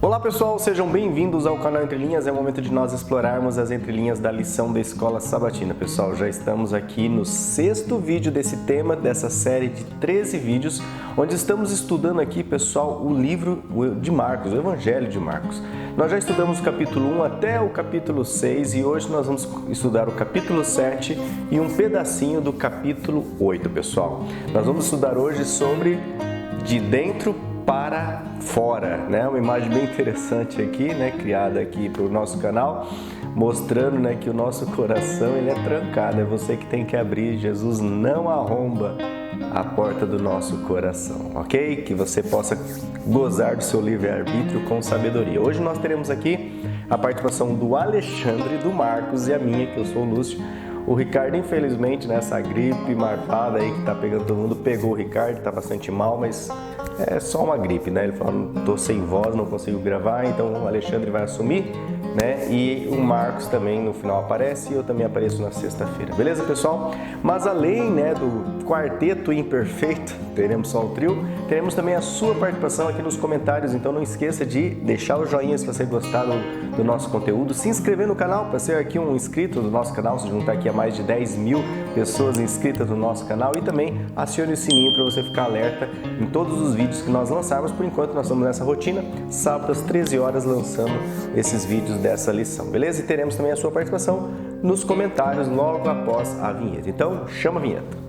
Olá pessoal, sejam bem-vindos ao canal Entre Linhas. É o momento de nós explorarmos as entrelinhas da lição da Escola Sabatina. Pessoal, já estamos aqui no 6º vídeo desse tema, dessa série de 13 vídeos, onde estamos estudando aqui, pessoal, o livro de Marcos, o Evangelho de Marcos. Nós já estudamos o capítulo 1 até o capítulo 6 e hoje nós vamos estudar o capítulo 7 e um pedacinho do capítulo 8, pessoal. Nós vamos estudar hoje sobre de dentro para fora, né? Uma imagem bem interessante aqui, né? Criada aqui para o nosso canal, mostrando, né, que o nosso coração ele é trancado. É você que tem que abrir. Jesus não arromba a porta do nosso coração, ok? Que você possa gozar do seu livre-arbítrio com sabedoria. Hoje nós teremos aqui a participação do Alexandre, do Marcos e a minha, que eu sou o Lúcio. O Ricardo, infelizmente, nessa gripe marvada aí que tá pegando todo mundo, pegou o Ricardo, tá bastante mal, mas é só uma gripe, né? Ele falou, tô sem voz, não consigo gravar, então o Alexandre vai assumir, né? E o Marcos também no final aparece e eu também apareço na sexta-feira, beleza, pessoal? Mas além, né, do quarteto imperfeito, teremos só o trio, teremos também a sua participação aqui nos comentários, então não esqueça de deixar o joinha se você gostar do nosso conteúdo, se inscrever no canal para ser aqui um inscrito do nosso canal, se juntar aqui a mais de 10.000 pessoas inscritas no nosso canal e também acione o sininho para você ficar alerta em todos os vídeos que nós lançarmos. Por enquanto nós estamos nessa rotina, sábado às 13 horas lançando esses vídeos dessa lição, beleza? E teremos também a sua participação nos comentários logo após a vinheta. Então, chama a vinheta.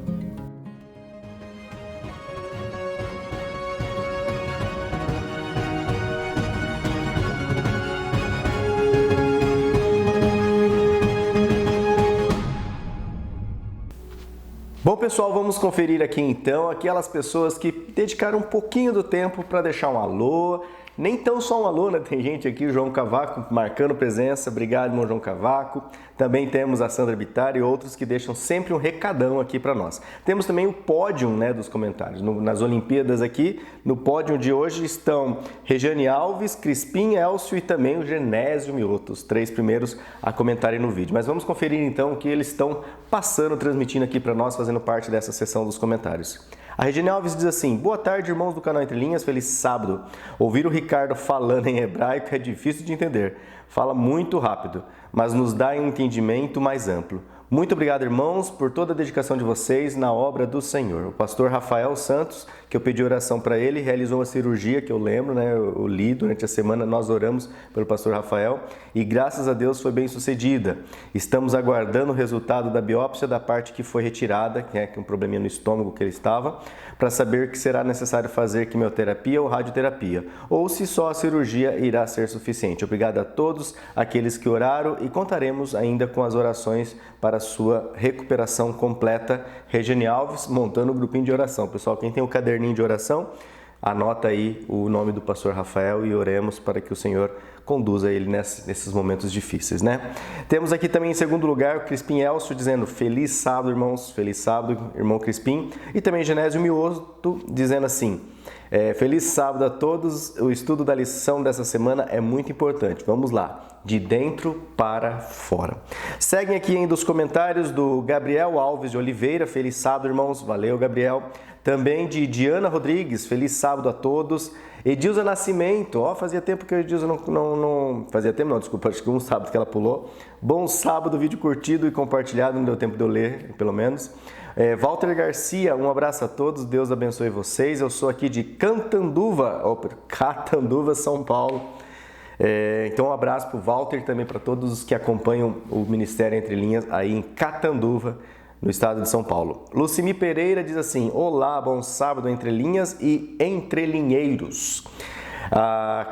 Bom, pessoal, vamos conferir aqui então aquelas pessoas que dedicaram um pouquinho do tempo para deixar um alô. Nem tão só um alô, né? Tem gente aqui, o João Cavaco, marcando presença. Obrigado, irmão João Cavaco. Também temos a Sandra Bittar e outros que deixam sempre um recadão aqui para nós. Temos também o pódio, né, dos comentários. Nas Olimpíadas aqui, no pódio de hoje estão Regiane Alves, Crispim, Elcio e também o Genésio Mioto, os 3 primeiros a comentarem no vídeo. Mas vamos conferir então o que eles estão passando, transmitindo aqui para nós, fazendo parte dessa sessão dos comentários. A Regina Alves diz assim: boa tarde, irmãos do canal Entre Linhas, feliz sábado. Ouvir o Ricardo falando em hebraico é difícil de entender. Fala muito rápido, mas nos dá um entendimento mais amplo. Muito obrigado, irmãos, por toda a dedicação de vocês na obra do Senhor. O pastor Rafael Santos, que eu pedi oração para ele, realizou uma cirurgia que eu lembro, né? Eu li durante a semana, nós oramos pelo pastor Rafael e graças a Deus foi bem sucedida. Estamos aguardando o resultado da biópsia da parte que foi retirada, que é um probleminha no estômago que ele estava, para saber que será necessário fazer quimioterapia ou radioterapia, ou se só a cirurgia irá ser suficiente. Obrigado a todos aqueles que oraram e contaremos ainda com as orações para a sua recuperação completa. Regiane Alves montando o grupinho de oração. Pessoal, quem tem o caderninho de oração, anota aí o nome do pastor Rafael e oremos para que o Senhor conduza ele nesses momentos difíceis, né? Temos aqui também em segundo lugar o Crispim Elcio dizendo feliz sábado, irmãos, feliz sábado, irmão Crispim. E também Genésio Mioto dizendo assim: feliz sábado a todos, o estudo da lição dessa semana é muito importante. Vamos lá, de dentro para fora. Seguem aqui ainda os comentários do Gabriel Alves de Oliveira, feliz sábado, irmãos, valeu, Gabriel. Também de Diana Rodrigues, feliz sábado a todos. Edilza Nascimento, fazia tempo que a Edilza fazia tempo não, desculpa, acho que um sábado que ela pulou. Bom sábado, vídeo curtido e compartilhado, não deu tempo de eu ler, pelo menos. Walter Garcia, um abraço a todos, Deus abençoe vocês. Eu sou aqui de Catanduva, São Paulo. Então um abraço para o Walter e também para todos os que acompanham o Ministério Entre Linhas aí em Catanduva, no estado de São Paulo. Lucimi Pereira diz assim: olá, bom sábado entre linhas e entrelinheiros.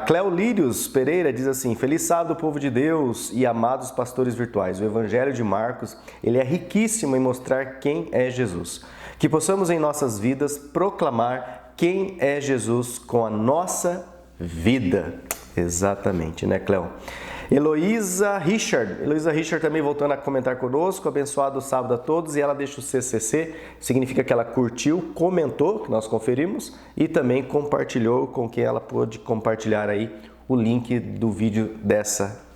Cleolírios Pereira diz assim: feliz sábado, povo de Deus e amados pastores virtuais. O Evangelho de Marcos, ele é riquíssimo em mostrar quem é Jesus. Que possamos em nossas vidas proclamar quem é Jesus com a nossa vida. Exatamente, né, Cleo? Heloísa Richard também voltando a comentar conosco, abençoado sábado a todos, e ela deixa o CCC, significa que ela curtiu, comentou, que nós conferimos, e também compartilhou com quem ela pôde compartilhar aí o link do vídeo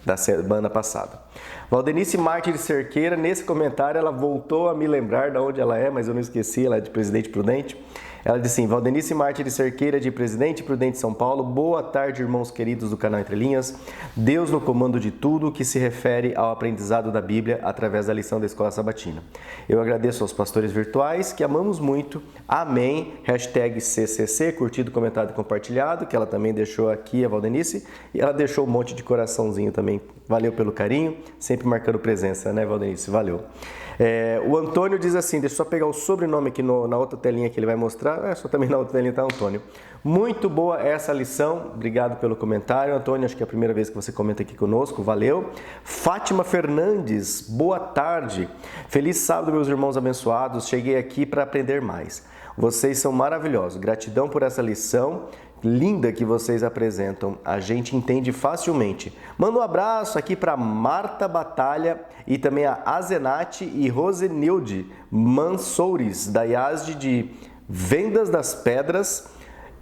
da semana passada. Valdenice Martins Cerqueira, nesse comentário ela voltou a me lembrar de onde ela é, mas eu não esqueci, ela é de Presidente Prudente. Ela diz assim: Valdenice Mártir Cerqueira, de Presidente Prudente, São Paulo. Boa tarde, irmãos queridos do canal Entre Linhas. Deus no comando de tudo que se refere ao aprendizado da Bíblia através da lição da Escola Sabatina. Eu agradeço aos pastores virtuais, que amamos muito. Amém. Hashtag CCC, curtido, comentado e compartilhado, que ela também deixou aqui, a Valdenice. E ela deixou um monte de coraçãozinho também. Valeu pelo carinho, sempre marcando presença, né, Valdenice? Valeu. O Antônio diz assim, deixa eu só pegar o sobrenome aqui na outra telinha que ele vai mostrar. Só também na outra telinha tá Antônio. Muito boa essa lição, obrigado pelo comentário, Antônio, acho que é a primeira vez que você comenta aqui conosco, valeu. Fátima Fernandes, boa tarde. Feliz sábado, meus irmãos abençoados, cheguei aqui para aprender mais. Vocês são maravilhosos, gratidão por essa lição linda que vocês apresentam, a gente entende facilmente. Manda um abraço aqui para Marta Batalha e também a Azenate e Rosenilde Mansoures, da IASD de Vendas das Pedras,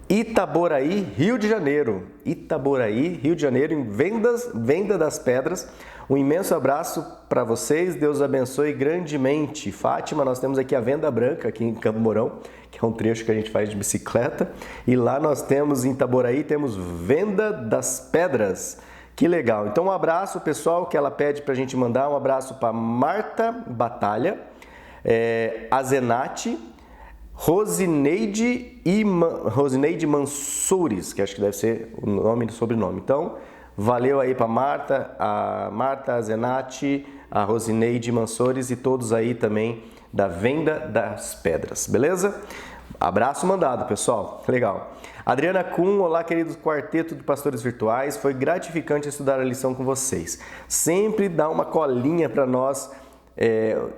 Itaboraí, Rio de Janeiro. Itaboraí, Rio de Janeiro, em Venda das Pedras. Um imenso abraço para vocês, Deus abençoe grandemente. Fátima, nós temos aqui a Venda Branca, aqui em Campo Mourão, que é um trecho que a gente faz de bicicleta. E lá nós temos, em Itaboraí, temos Venda das Pedras. Que legal. Então um abraço, pessoal, que ela pede para a gente mandar. Um abraço para Marta Batalha, Azenate, Rosineide Mansoures, que acho que deve ser o nome e sobrenome. Então, valeu aí para a Marta, a Zenate, a Rosineide Mansoures e todos aí também da Venda das Pedras, beleza? Abraço mandado, pessoal. Legal. Adriana Kuhn, olá, querido quarteto de pastores virtuais. Foi gratificante estudar a lição com vocês. Sempre dá uma colinha para nós,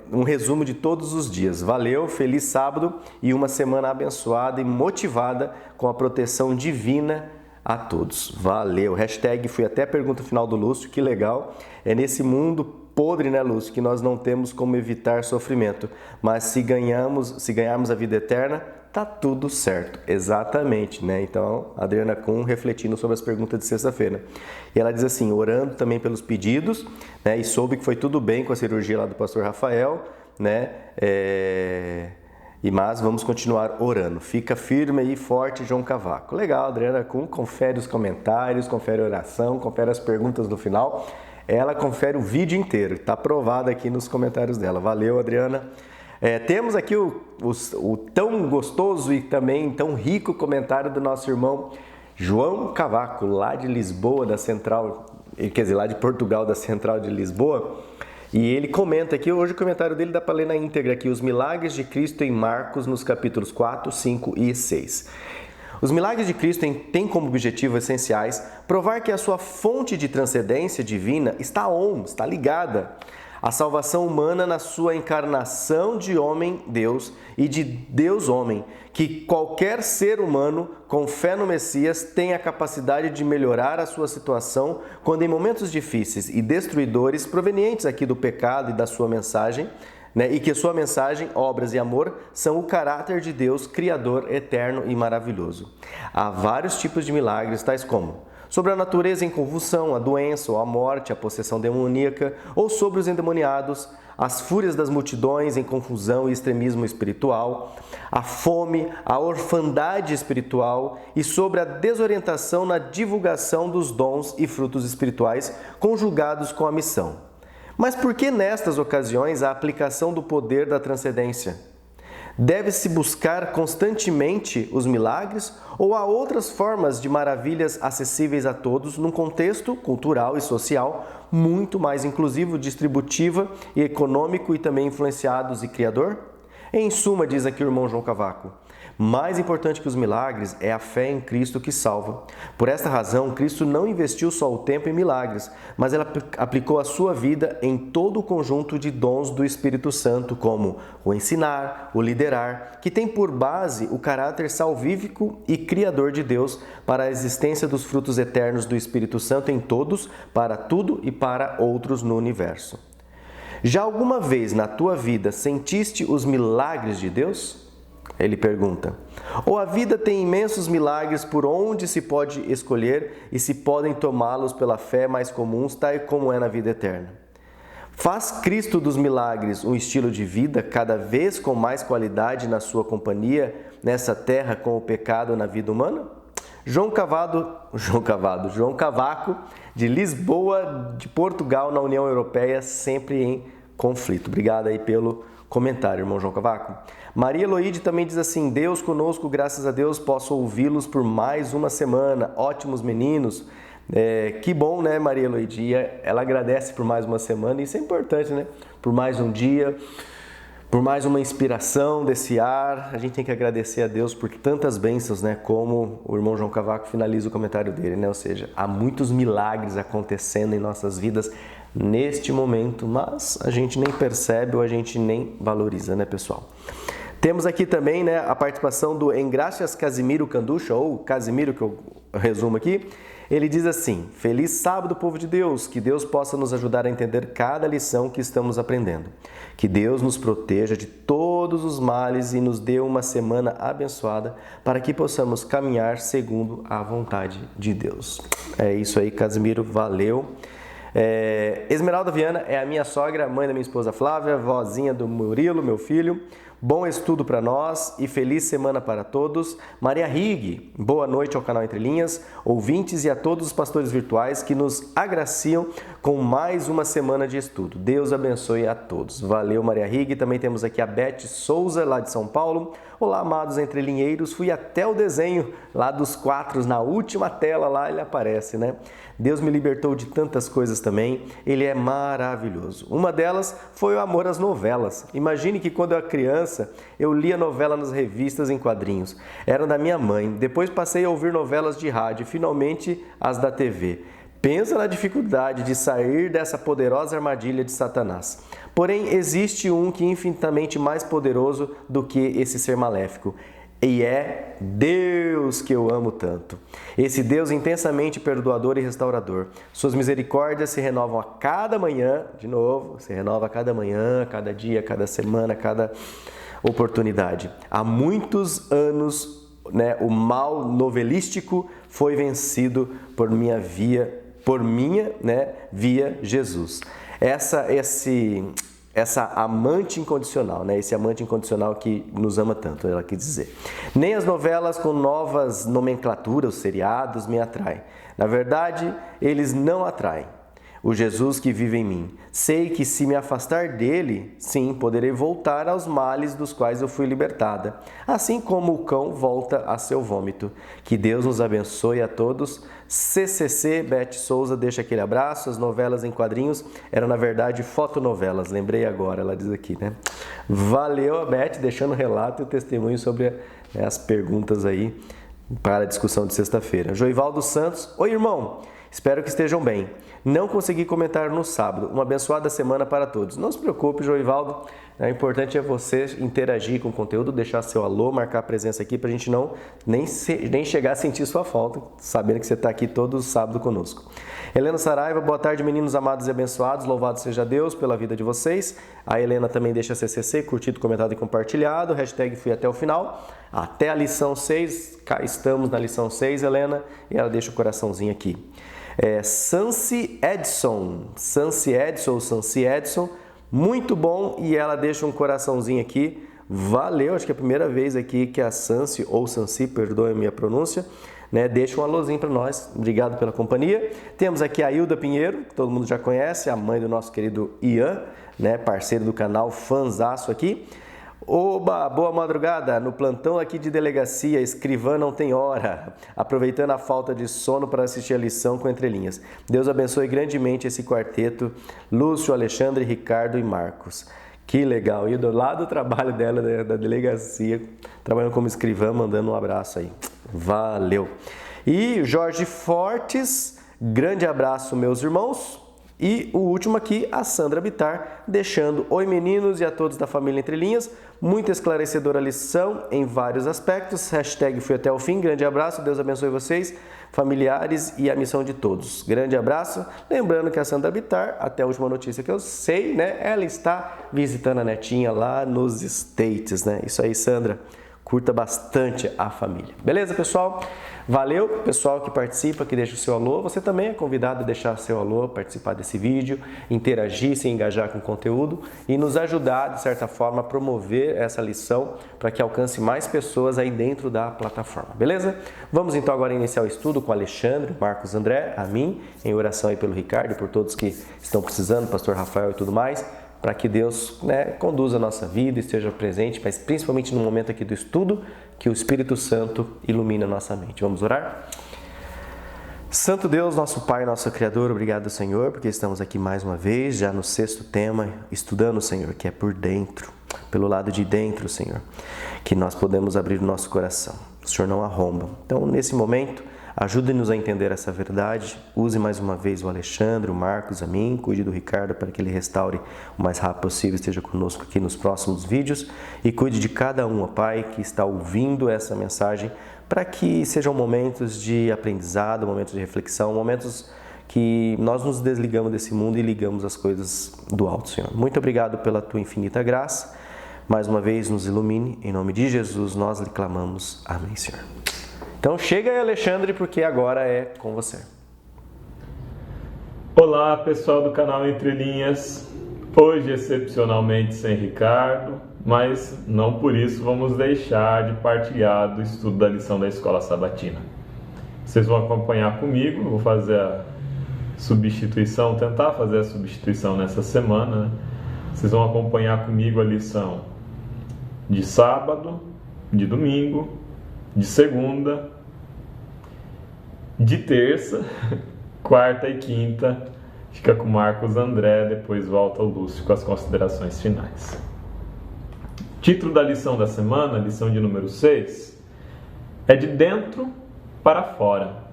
um resumo de todos os dias. Valeu, feliz sábado e uma semana abençoada e motivada com a proteção divina a todos. Valeu. Hashtag fui até a pergunta final do Lúcio, que legal. É nesse mundo podre, né, Lúcio, que nós não temos como evitar sofrimento, mas se ganharmos a vida eterna, tá tudo certo. Exatamente, né? Então, a Adriana Kuhn refletindo sobre as perguntas de sexta-feira. E ela diz assim, orando também pelos pedidos, né? E soube que foi tudo bem com a cirurgia lá do pastor Rafael, né? Mas vamos continuar orando. Fica firme e forte, João Cavaco. Legal, Adriana Kuhn, confere os comentários, confere a oração, confere as perguntas no final. Ela confere o vídeo inteiro. Está aprovado aqui nos comentários dela. Valeu, Adriana. Temos aqui o tão gostoso e também tão rico comentário do nosso irmão João Cavaco, lá de Lisboa, da Central, quer dizer, lá de Portugal, da Central de Lisboa. E ele comenta aqui, hoje o comentário dele dá para ler na íntegra aqui, os milagres de Cristo em Marcos, nos capítulos 4, 5 e 6. Os milagres de Cristo têm como objetivo essenciais provar que a sua fonte de transcendência divina está ligada à salvação humana na sua encarnação de homem-Deus e de Deus-homem, que qualquer ser humano com fé no Messias tem a capacidade de melhorar a sua situação quando em momentos difíceis e destruidores provenientes aqui do pecado e da sua mensagem, né, e que sua mensagem, obras e amor são o caráter de Deus, Criador, eterno e maravilhoso. Há vários tipos de milagres, tais como sobre a natureza em convulsão, a doença ou a morte, a possessão demoníaca, ou sobre os endemoniados, as fúrias das multidões em confusão e extremismo espiritual, a fome, a orfandade espiritual e sobre a desorientação na divulgação dos dons e frutos espirituais conjugados com a missão. Mas por que nestas ocasiões a aplicação do poder da transcendência? Deve-se buscar constantemente os milagres ou há outras formas de maravilhas acessíveis a todos num contexto cultural e social muito mais inclusivo, distributivo e econômico e também influenciados e criador? Em suma, diz aqui o irmão João Cavaco, mais importante que os milagres é a fé em Cristo que salva. Por esta razão, Cristo não investiu só o tempo em milagres, mas ele aplicou a sua vida em todo o conjunto de dons do Espírito Santo, como o ensinar, o liderar, que tem por base o caráter salvífico e criador de Deus para a existência dos frutos eternos do Espírito Santo em todos, para tudo e para outros no universo. Já alguma vez na tua vida sentiste os milagres de Deus? Ele pergunta. Ou a vida tem imensos milagres por onde se pode escolher e se podem tomá-los pela fé mais comuns, tal como é na vida eterna? Faz Cristo dos milagres um estilo de vida cada vez com mais qualidade na sua companhia nessa terra com o pecado na vida humana? João Cavaco, de Lisboa, de Portugal, na União Europeia, sempre em conflito. Obrigado aí pelo comentário, irmão João Cavaco. Maria Eloide também diz assim: Deus conosco, graças a Deus posso ouvi-los por mais uma semana. Ótimos meninos. Que bom, né, Maria Eloide? E ela agradece por mais uma semana, e isso é importante, né? Por mais um dia, por mais uma inspiração desse ar. A gente tem que agradecer a Deus por tantas bênçãos, né? Como o irmão João Cavaco finaliza o comentário dele, né? Ou seja, há muitos milagres acontecendo em nossas vidas neste momento, mas a gente nem percebe ou a gente nem valoriza, né, pessoal? Temos aqui também, né, a participação do Engraxas Casimiro Canducha, ou Casimiro, que eu resumo aqui. Ele diz assim: Feliz sábado, povo de Deus, que Deus possa nos ajudar a entender cada lição que estamos aprendendo. Que Deus nos proteja de todos os males e nos dê uma semana abençoada para que possamos caminhar segundo a vontade de Deus. É isso aí, Casimiro, valeu. Esmeralda Viana é a minha sogra, mãe da minha esposa Flávia, vozinha do Murilo, meu filho. Bom estudo para nós e feliz semana para todos. Maria Rig, boa noite ao canal Entre Linhas, ouvintes e a todos os pastores virtuais que nos agraciam com mais uma semana de estudo. Deus abençoe a todos. Valeu, Maria Rig. Também temos aqui a Beth Souza, lá de São Paulo. Olá, amados entrelinheiros. Fui até o desenho lá dos quatros, na última tela lá ele aparece, né? Deus me libertou de tantas coisas também. Ele é maravilhoso. Uma delas foi o amor às novelas. Imagine que quando eu era criança, eu lia novela nas revistas em quadrinhos. Eram da minha mãe. Depois passei a ouvir novelas de rádio, finalmente as da TV. Pensa na dificuldade de sair dessa poderosa armadilha de Satanás. Porém, existe um que é infinitamente mais poderoso do que esse ser maléfico. E é Deus, que eu amo tanto. Esse Deus intensamente perdoador e restaurador. Suas misericórdias se renovam a cada manhã, de novo, se renova a cada manhã, cada dia, cada semana, cada oportunidade. Há muitos anos, né, o mal novelístico foi vencido por minha via Jesus. Essa amante incondicional, né? Esse amante incondicional que nos ama tanto, ela quis dizer. Nem as novelas com novas nomenclaturas, os seriados, me atraem. Na verdade, eles não atraem o Jesus que vive em mim. Sei que se me afastar dele, sim, poderei voltar aos males dos quais eu fui libertada, assim como o cão volta a seu vômito. Que Deus nos abençoe a todos. CCC, Beth Souza, deixa aquele abraço. As novelas em quadrinhos eram, na verdade, fotonovelas. Lembrei agora, ela diz aqui, né? Valeu a Beth, deixando o relato e o testemunho sobre as perguntas aí para a discussão de sexta-feira. Joivaldo Santos, oi irmão, espero que estejam bem. Não consegui comentar no sábado. Uma abençoada semana para todos. Não se preocupe, Joivaldo. O importante é você interagir com o conteúdo, deixar seu alô, marcar a presença aqui para a gente nem chegar a sentir sua falta, sabendo que você está aqui todo sábado conosco. Helena Saraiva, boa tarde, meninos amados e abençoados. Louvado seja Deus pela vida de vocês. A Helena também deixa CCC, curtido, comentado e compartilhado. Hashtag fui até o final. Até a lição 6. Cá estamos na lição 6, Helena. E ela deixa o coraçãozinho aqui. Sansi Edson, muito bom, e ela deixa um coraçãozinho aqui, valeu, acho que é a primeira vez aqui que a Sansi, ou Sansi, perdoe a minha pronúncia, né, deixa um alôzinho para nós, obrigado pela companhia. Temos aqui a Hilda Pinheiro, que todo mundo já conhece, a mãe do nosso querido Ian, né, parceiro do canal, fãzaço aqui. Oba, boa madrugada, no plantão aqui de delegacia, escrivã não tem hora, aproveitando a falta de sono para assistir a lição com entrelinhas. Deus abençoe grandemente esse quarteto, Lúcio, Alexandre, Ricardo e Marcos. Que legal, e do lado do trabalho dela, da delegacia, trabalhando como escrivã, mandando um abraço aí. Valeu. E Jorge Fortes, grande abraço meus irmãos. E o último aqui, a Sandra Bittar, deixando oi meninos e a todos da família Entre Linhas, muito esclarecedora lição em vários aspectos, hashtag fui até o fim, grande abraço, Deus abençoe vocês, familiares e a missão de todos. Grande abraço, lembrando que a Sandra Bittar, até a última notícia que eu sei, né, ela está visitando a netinha lá nos States, né, isso aí Sandra, Curta bastante a família. Beleza, pessoal? Valeu, pessoal que participa, que deixa o seu alô. Você também é convidado a deixar seu alô, participar desse vídeo, interagir, se engajar com o conteúdo e nos ajudar, de certa forma, a promover essa lição para que alcance mais pessoas aí dentro da plataforma. Beleza? Vamos então agora iniciar o estudo com o Alexandre, Marcos, André, a mim, em oração aí pelo Ricardo e por todos que estão precisando, pastor Rafael e tudo mais, para que Deus conduza a nossa vida, esteja presente, mas principalmente no momento aqui do estudo, que o Espírito Santo ilumine a nossa mente. Vamos orar? Santo Deus, nosso Pai, nosso Criador, obrigado, Senhor, porque estamos aqui mais uma vez, já no 6º tema, estudando, Senhor, que é por dentro, pelo lado de dentro, Senhor, que nós podemos abrir o nosso coração. O Senhor não arromba. Então, nesse momento, ajude-nos a entender essa verdade. Use mais uma vez o Alexandre, o Marcos, a mim. Cuide do Ricardo para que ele restaure o mais rápido possível. Esteja conosco aqui nos próximos vídeos. E cuide de cada um, ó Pai, que está ouvindo essa mensagem, para que sejam momentos de aprendizado, momentos de reflexão, momentos que nós nos desligamos desse mundo e ligamos as coisas do alto, Senhor. Muito obrigado pela Tua infinita graça. Mais uma vez, nos ilumine. Em nome de Jesus, nós lhe clamamos. Amém, Senhor. Então chega aí, Alexandre, porque agora é com você. Olá, pessoal do canal Entre Linhas. Hoje, excepcionalmente, sem Ricardo, mas não por isso vamos deixar de partilhar do estudo da lição da Escola Sabatina. Vocês vão acompanhar comigo, vou fazer a substituição, tentar fazer a substituição nessa semana, né? Vocês vão acompanhar comigo a lição de sábado, de domingo, de segunda, de terça, quarta e quinta. Fica com o Marcos André, depois volta o Lúcio com as considerações finais. Título da lição da semana, lição de número 6, é de dentro para fora.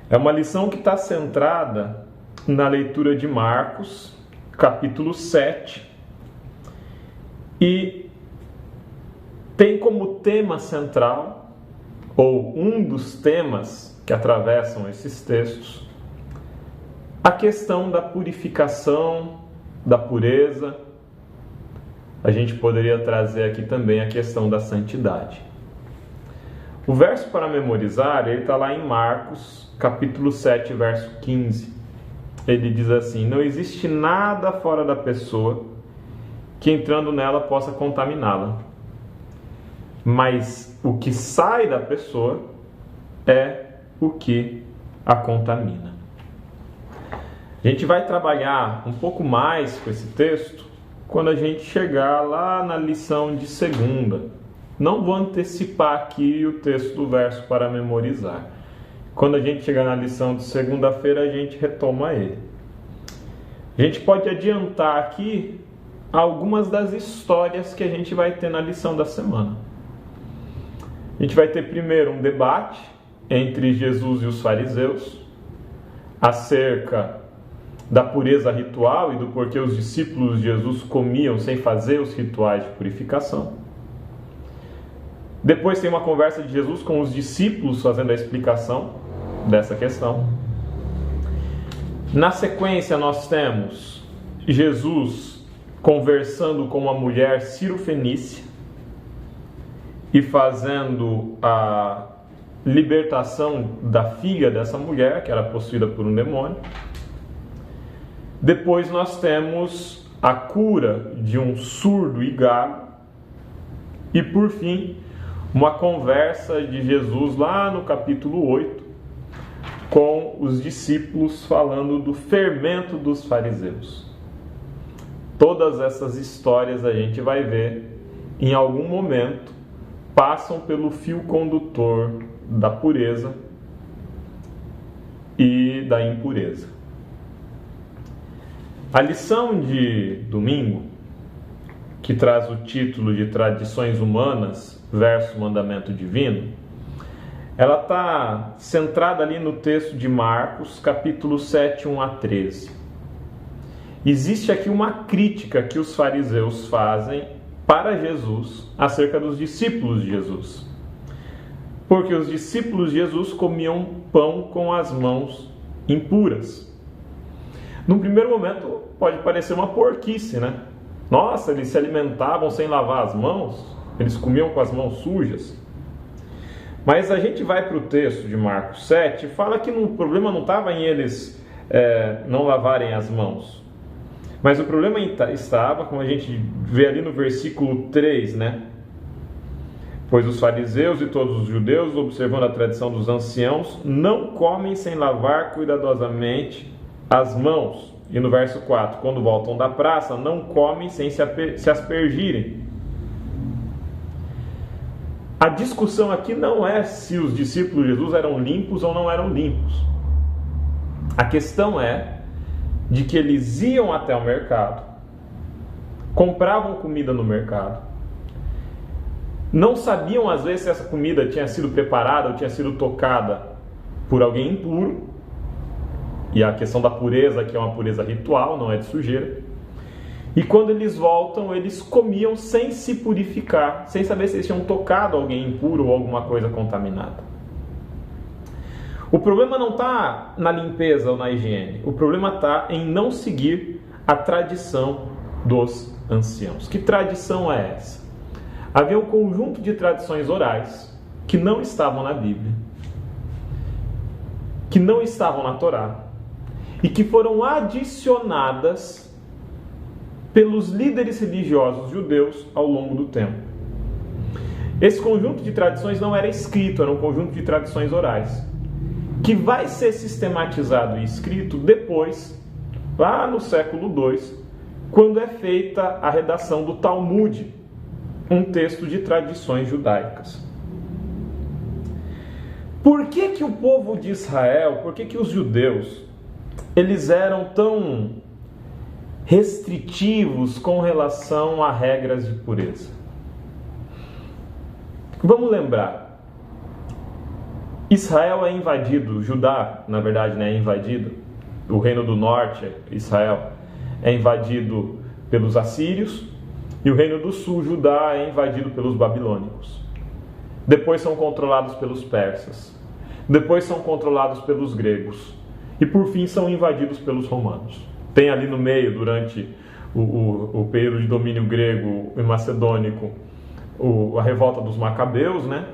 É uma lição que está centrada na leitura de Marcos, capítulo 7, e tem como tema central, ou um dos temas que atravessam esses textos, a questão da purificação, da pureza. A gente poderia trazer aqui também a questão da santidade. O verso para memorizar, ele está lá em Marcos, capítulo 7, verso 15. Ele diz assim: não existe nada fora da pessoa que entrando nela possa contaminá-la. Mas o que sai da pessoa é o que a contamina. A gente vai trabalhar um pouco mais com esse texto quando a gente chegar lá na lição de segunda. Não vou antecipar aqui o texto do verso para memorizar. Quando a gente chegar na lição de segunda-feira, a gente retoma ele. A gente pode adiantar aqui algumas das histórias que a gente vai ter na lição da semana. A gente vai ter primeiro um debate entre Jesus e os fariseus acerca da pureza ritual e do porquê os discípulos de Jesus comiam sem fazer os rituais de purificação. Depois tem uma conversa de Jesus com os discípulos fazendo a explicação dessa questão. Na sequência nós temos Jesus conversando com uma mulher cirofenícia e fazendo a libertação da filha dessa mulher, que era possuída por um demônio. Depois nós temos a cura de um surdo e gago. E por fim, uma conversa de Jesus lá no capítulo 8, com os discípulos falando do fermento dos fariseus. Todas essas histórias a gente vai ver, em algum momento, passam pelo fio condutor da pureza e da impureza. A lição de domingo, que traz o título de Tradições Humanas versus Mandamento Divino, ela está centrada ali no texto de Marcos, capítulo 7, 1 a 13. Existe aqui uma crítica que os fariseus fazem para Jesus acerca dos discípulos de Jesus. Porque os discípulos de Jesus comiam pão com as mãos impuras. Num primeiro momento pode parecer uma porquice, né? Nossa, eles se alimentavam sem lavar as mãos? eles comiam com as mãos sujas. Mas a gente vai para o texto de Marcos 7 e fala que o problema não estava em eles não lavarem as mãos. Mas o problema estava, como a gente vê ali no versículo 3, né? Pois os fariseus e todos os judeus, observando a tradição dos anciãos, não comem sem lavar cuidadosamente as mãos. E no verso 4, quando voltam da praça, não comem sem se aspergirem. A discussão aqui não é se os discípulos de Jesus eram limpos ou não eram limpos. A questão é de que eles iam até o mercado, compravam comida no mercado, não sabiam às vezes se essa comida tinha sido preparada ou tinha sido tocada por alguém impuro, e a questão da pureza aqui é uma pureza ritual, não é de sujeira. E quando eles voltam, eles comiam sem se purificar, sem saber se eles tinham tocado alguém impuro ou alguma coisa contaminada. O problema não está na limpeza ou na higiene. O problema está em não seguir a tradição dos anciãos. Que tradição é essa? Havia um conjunto de tradições orais que não estavam na Bíblia, que não estavam na Torá e que foram adicionadas pelos líderes religiosos judeus ao longo do tempo. Esse conjunto de tradições não era escrito, era um conjunto de tradições orais, que vai ser sistematizado e escrito depois, lá no século II, quando é feita a redação do Talmud, um texto de tradições judaicas. Por que o povo de Israel, por que os judeus, eles eram tão restritivos com relação a regras de pureza? Vamos lembrar, Israel é invadido, Judá, na verdade, é invadido, o reino do norte, Israel, é invadido pelos assírios, e o reino do sul, Judá, é invadido pelos babilônicos. Depois são controlados pelos persas, depois são controlados pelos gregos, e por fim são invadidos pelos romanos. Tem ali no meio, durante o período de domínio grego e macedônico, a revolta dos Macabeus, né?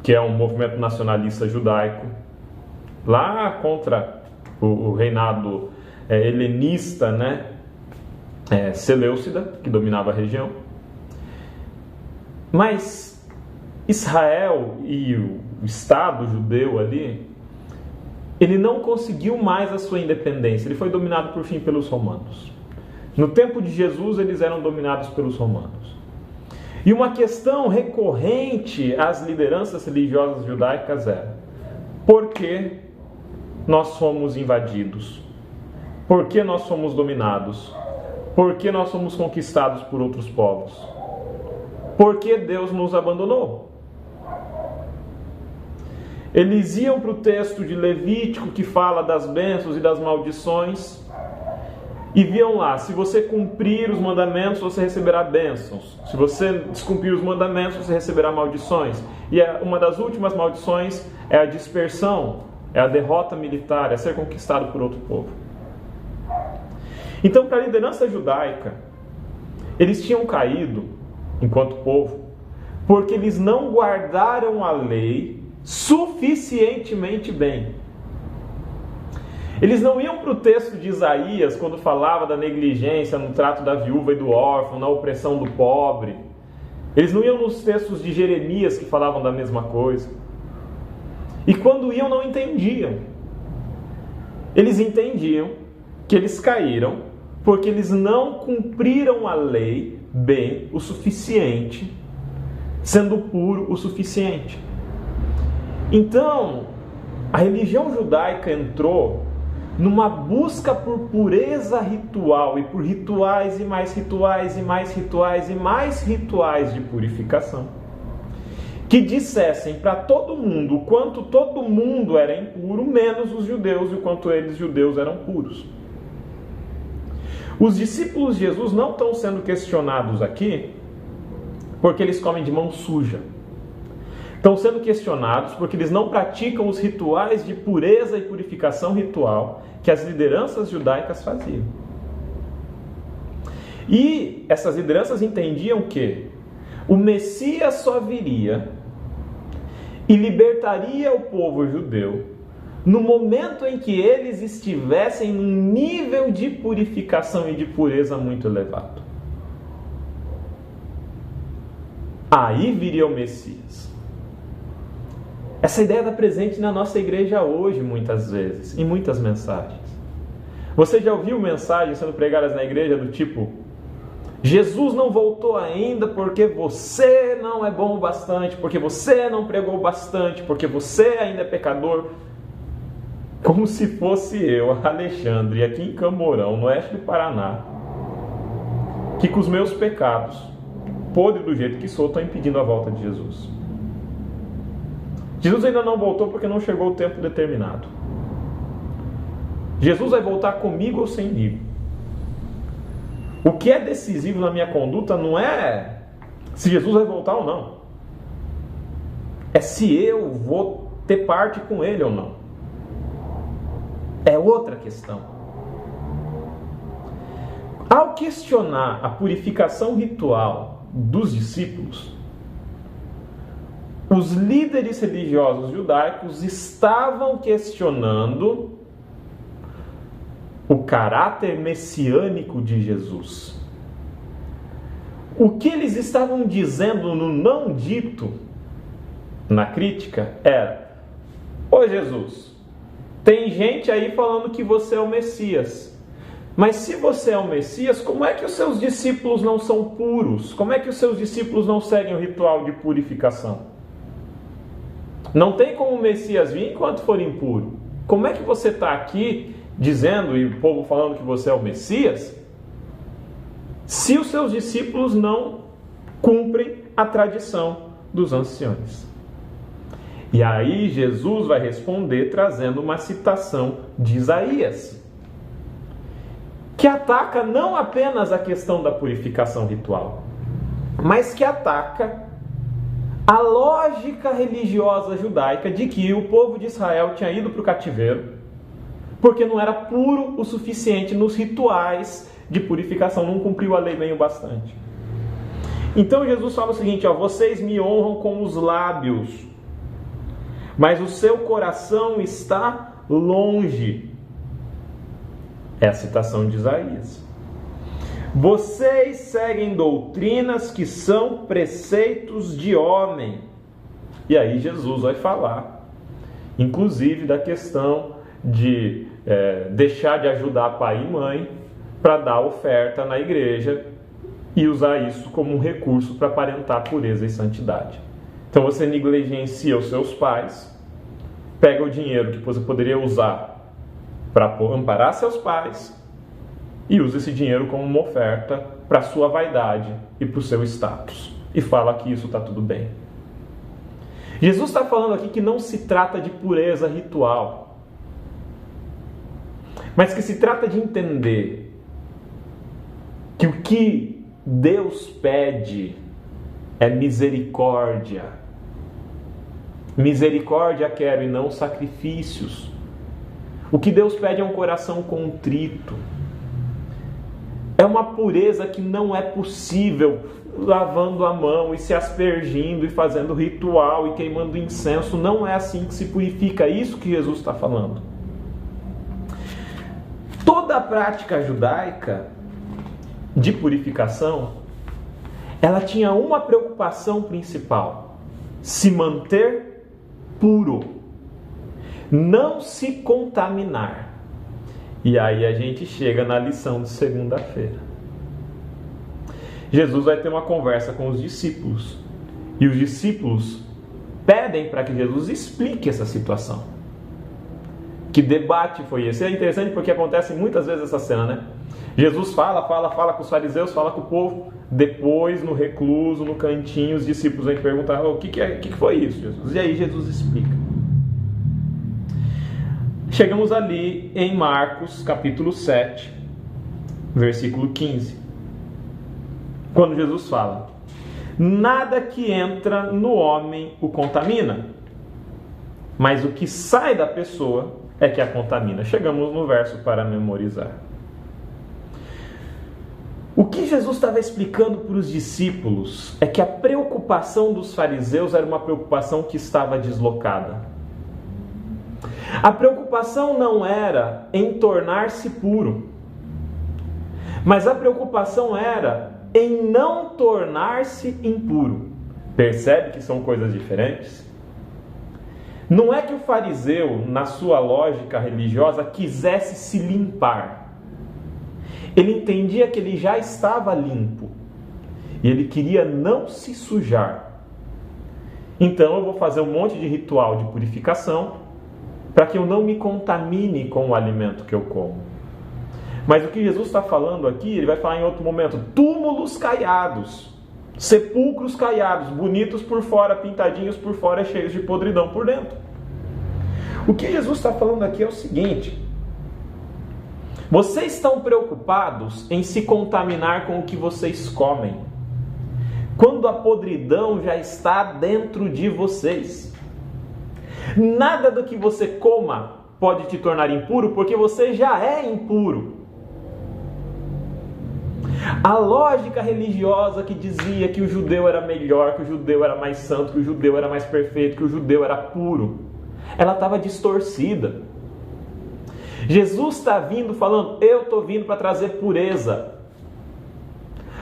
Que é um movimento nacionalista judaico, lá contra o reinado helenista, né? Seleucida, que dominava a região. Mas Israel e o Estado judeu ali, ele não conseguiu mais a sua independência. Ele foi dominado por fim pelos romanos. No tempo de Jesus, eles eram dominados pelos romanos. E uma questão recorrente às lideranças religiosas judaicas era: por que nós somos invadidos? Por que nós somos dominados? Por que nós somos conquistados por outros povos? Por que Deus nos abandonou? Eles iam para o texto de Levítico que fala das bênçãos e das maldições e viam lá: se você cumprir os mandamentos, você receberá bênçãos. Se você descumprir os mandamentos, você receberá maldições. E uma das últimas maldições é a dispersão, é a derrota militar, é ser conquistado por outro povo. Então, para a liderança judaica, eles tinham caído, enquanto povo, porque eles não guardaram a lei suficientemente bem. Eles não iam para o texto de Isaías, quando falava da negligência no trato da viúva e do órfão, na opressão do pobre. Eles não iam nos textos de Jeremias, que falavam da mesma coisa. E quando iam, não entendiam. Eles entendiam que eles caíram porque eles não cumpriram a lei bem o suficiente, sendo puro o suficiente. Então, a religião judaica entrou numa busca por pureza ritual e por rituais e mais rituais e mais rituais e mais rituais de purificação, que dissessem para todo mundo o quanto todo mundo era impuro, menos os judeus, e o quanto eles, judeus, eram puros. Os discípulos de Jesus não estão sendo questionados aqui porque eles comem de mão suja. Estão sendo questionados porque eles não praticam os rituais de pureza e purificação ritual que as lideranças judaicas faziam. E essas lideranças entendiam que o Messias só viria e libertaria o povo judeu no momento em que eles estivessem num nível de purificação e de pureza muito elevado. Aí viria o Messias. Essa ideia está presente na nossa igreja hoje, muitas vezes, em muitas mensagens. Você já ouviu mensagens sendo pregadas na igreja do tipo: Jesus não voltou ainda porque você não é bom o bastante, porque você não pregou bastante, porque você ainda é pecador? Como se fosse eu, Alexandre, aqui em Camorão, no oeste do Paraná, que com os meus pecados, podre do jeito que sou, estou impedindo a volta de Jesus. Jesus ainda não voltou porque não chegou o tempo determinado. Jesus vai voltar comigo ou semigo. O que é decisivo na minha conduta não é se Jesus vai voltar ou não. É se eu vou ter parte com Ele ou não. É outra questão. Ao questionar a purificação ritual dos discípulos, os líderes religiosos judaicos estavam questionando o caráter messiânico de Jesus. O que eles estavam dizendo no não dito, na crítica, era: ô Jesus, tem gente aí falando que você é o Messias. Mas se você é o Messias, como é que os seus discípulos não são puros? Como é que os seus discípulos não seguem o ritual de purificação? Não tem como o Messias vir enquanto for impuro. Como é que você está aqui dizendo, e o povo falando que você é o Messias, se os seus discípulos não cumprem a tradição dos anciões? E aí Jesus vai responder trazendo uma citação de Isaías, que ataca não apenas a questão da purificação ritual, mas que ataca a lógica religiosa judaica de que o povo de Israel tinha ido para o cativeiro porque não era puro o suficiente nos rituais de purificação, não cumpriu a lei bem o bastante. Então Jesus fala o seguinte: vocês me honram com os lábios, mas o seu coração está longe. É a citação de Isaías. Vocês seguem doutrinas que são preceitos de homem. E aí Jesus vai falar, inclusive, da questão de deixar de ajudar pai e mãe para dar oferta na igreja e usar isso como um recurso para aparentar pureza e santidade. Então você negligencia os seus pais, pega o dinheiro que você poderia usar para amparar seus pais e usa esse dinheiro como uma oferta para a sua vaidade e para o seu status. E fala que isso está tudo bem. Jesus está falando aqui que não se trata de pureza ritual, mas que se trata de entender que o que Deus pede é misericórdia. Misericórdia quero e não sacrifícios. O que Deus pede é um coração contrito. É uma pureza que não é possível lavando a mão e se aspergindo e fazendo ritual e queimando incenso. Não é assim que se purifica. É isso que Jesus está falando. Toda a prática judaica de purificação, ela tinha uma preocupação principal: se manter puro, não se contaminar. E aí a gente chega na lição de segunda-feira. Jesus vai ter uma conversa com os discípulos, e os discípulos pedem para que Jesus explique essa situação. Que debate foi esse? É interessante porque acontece muitas vezes essa cena, né? Jesus fala com os fariseus, fala com o povo. Depois, no recluso, no cantinho, os discípulos vêm perguntar: o que foi isso, Jesus? E aí Jesus explica. Chegamos ali em Marcos, capítulo 7, versículo 15. Quando Jesus fala: nada que entra no homem o contamina, mas o que sai da pessoa é que a contamina. Chegamos no verso para memorizar. O que Jesus estava explicando para os discípulos é que a preocupação dos fariseus era uma preocupação que estava deslocada. A preocupação não era em tornar-se puro, mas a preocupação era em não tornar-se impuro. Percebe que são coisas diferentes? Não é que o fariseu, na sua lógica religiosa, quisesse se limpar. Ele entendia que ele já estava limpo e ele queria não se sujar. Então eu vou fazer um monte de ritual de purificação para que eu não me contamine com o alimento que eu como. Mas o que Jesus está falando aqui, ele vai falar em outro momento: túmulos caiados, sepulcros caiados, bonitos por fora, pintadinhos por fora, cheios de podridão por dentro. O que Jesus está falando aqui é o seguinte: vocês estão preocupados em se contaminar com o que vocês comem, quando a podridão já está dentro de vocês. Nada do que você coma pode te tornar impuro, porque você já é impuro. A lógica religiosa que dizia que o judeu era melhor, que o judeu era mais santo, que o judeu era mais perfeito, que o judeu era puro, ela estava distorcida. Jesus está vindo falando: eu estou vindo para trazer pureza.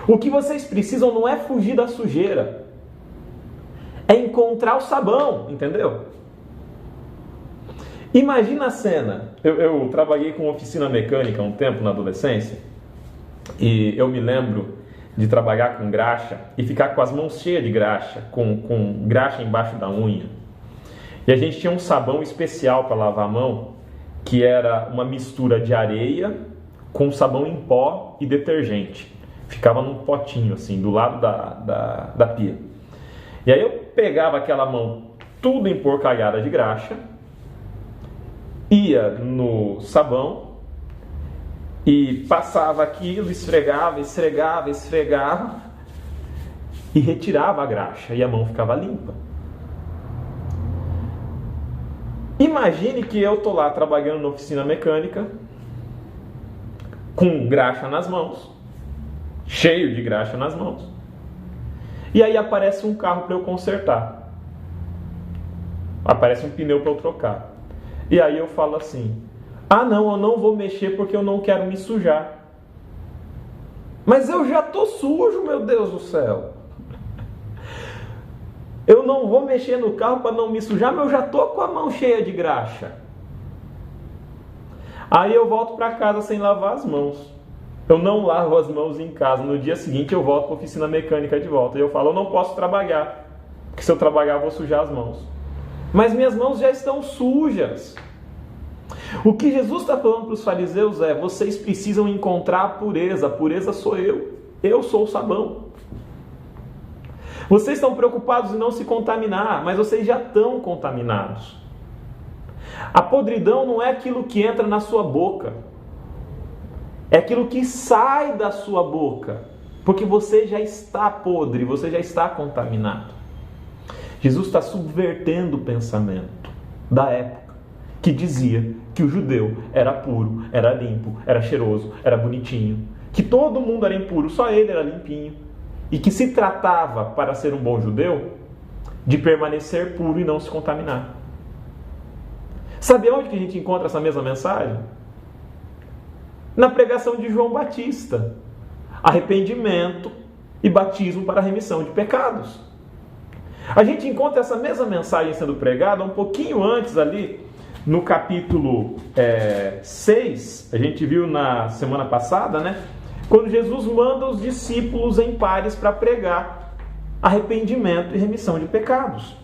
O que vocês precisam não é fugir da sujeira, é encontrar o sabão, entendeu? Imagina a cena. Eu trabalhei com oficina mecânica há um tempo na adolescência, e eu me lembro de trabalhar com graxa e ficar com as mãos cheias de graxa, com graxa embaixo da unha. E a gente tinha um sabão especial para lavar a mão, que era uma mistura de areia com sabão em pó e detergente. Ficava num potinho assim, do lado da pia. E aí eu pegava aquela mão tudo emporcalhada de graxa, ia no sabão e passava aquilo, esfregava e retirava a graxa e a mão ficava limpa. Imagine que eu estou lá trabalhando na oficina mecânica, com graxa nas mãos, cheio de graxa nas mãos, e aí aparece um carro para eu consertar, aparece um pneu para eu trocar, e aí eu falo assim: ah não, eu não vou mexer porque eu não quero me sujar. Mas eu já estou sujo, meu Deus do céu. Eu não vou mexer no carro para não me sujar, mas eu já estou com a mão cheia de graxa. Aí eu volto para casa sem lavar as mãos. Eu não lavo as mãos em casa. No dia seguinte eu volto para a oficina mecânica de volta. E eu falo: eu não posso trabalhar, porque se eu trabalhar eu vou sujar as mãos. Mas minhas mãos já estão sujas. O que Jesus está falando para os fariseus é: vocês precisam encontrar a pureza. A pureza sou eu. Eu sou o sabão. Vocês estão preocupados em não se contaminar, mas vocês já estão contaminados. A podridão não é aquilo que entra na sua boca, é aquilo que sai da sua boca, porque você já está podre, você já está contaminado. Jesus está subvertendo o pensamento da época, que dizia que o judeu era puro, era limpo, era cheiroso, era bonitinho, que todo mundo era impuro, só ele era limpinho. E que se tratava, para ser um bom judeu, de permanecer puro e não se contaminar. Sabe onde que a gente encontra essa mesma mensagem? Na pregação de João Batista. Arrependimento e batismo para a remissão de pecados. A gente encontra essa mesma mensagem sendo pregada um pouquinho antes ali, no capítulo 6, a gente viu na semana passada, né? Quando Jesus manda os discípulos em pares para pregar arrependimento e remissão de pecados.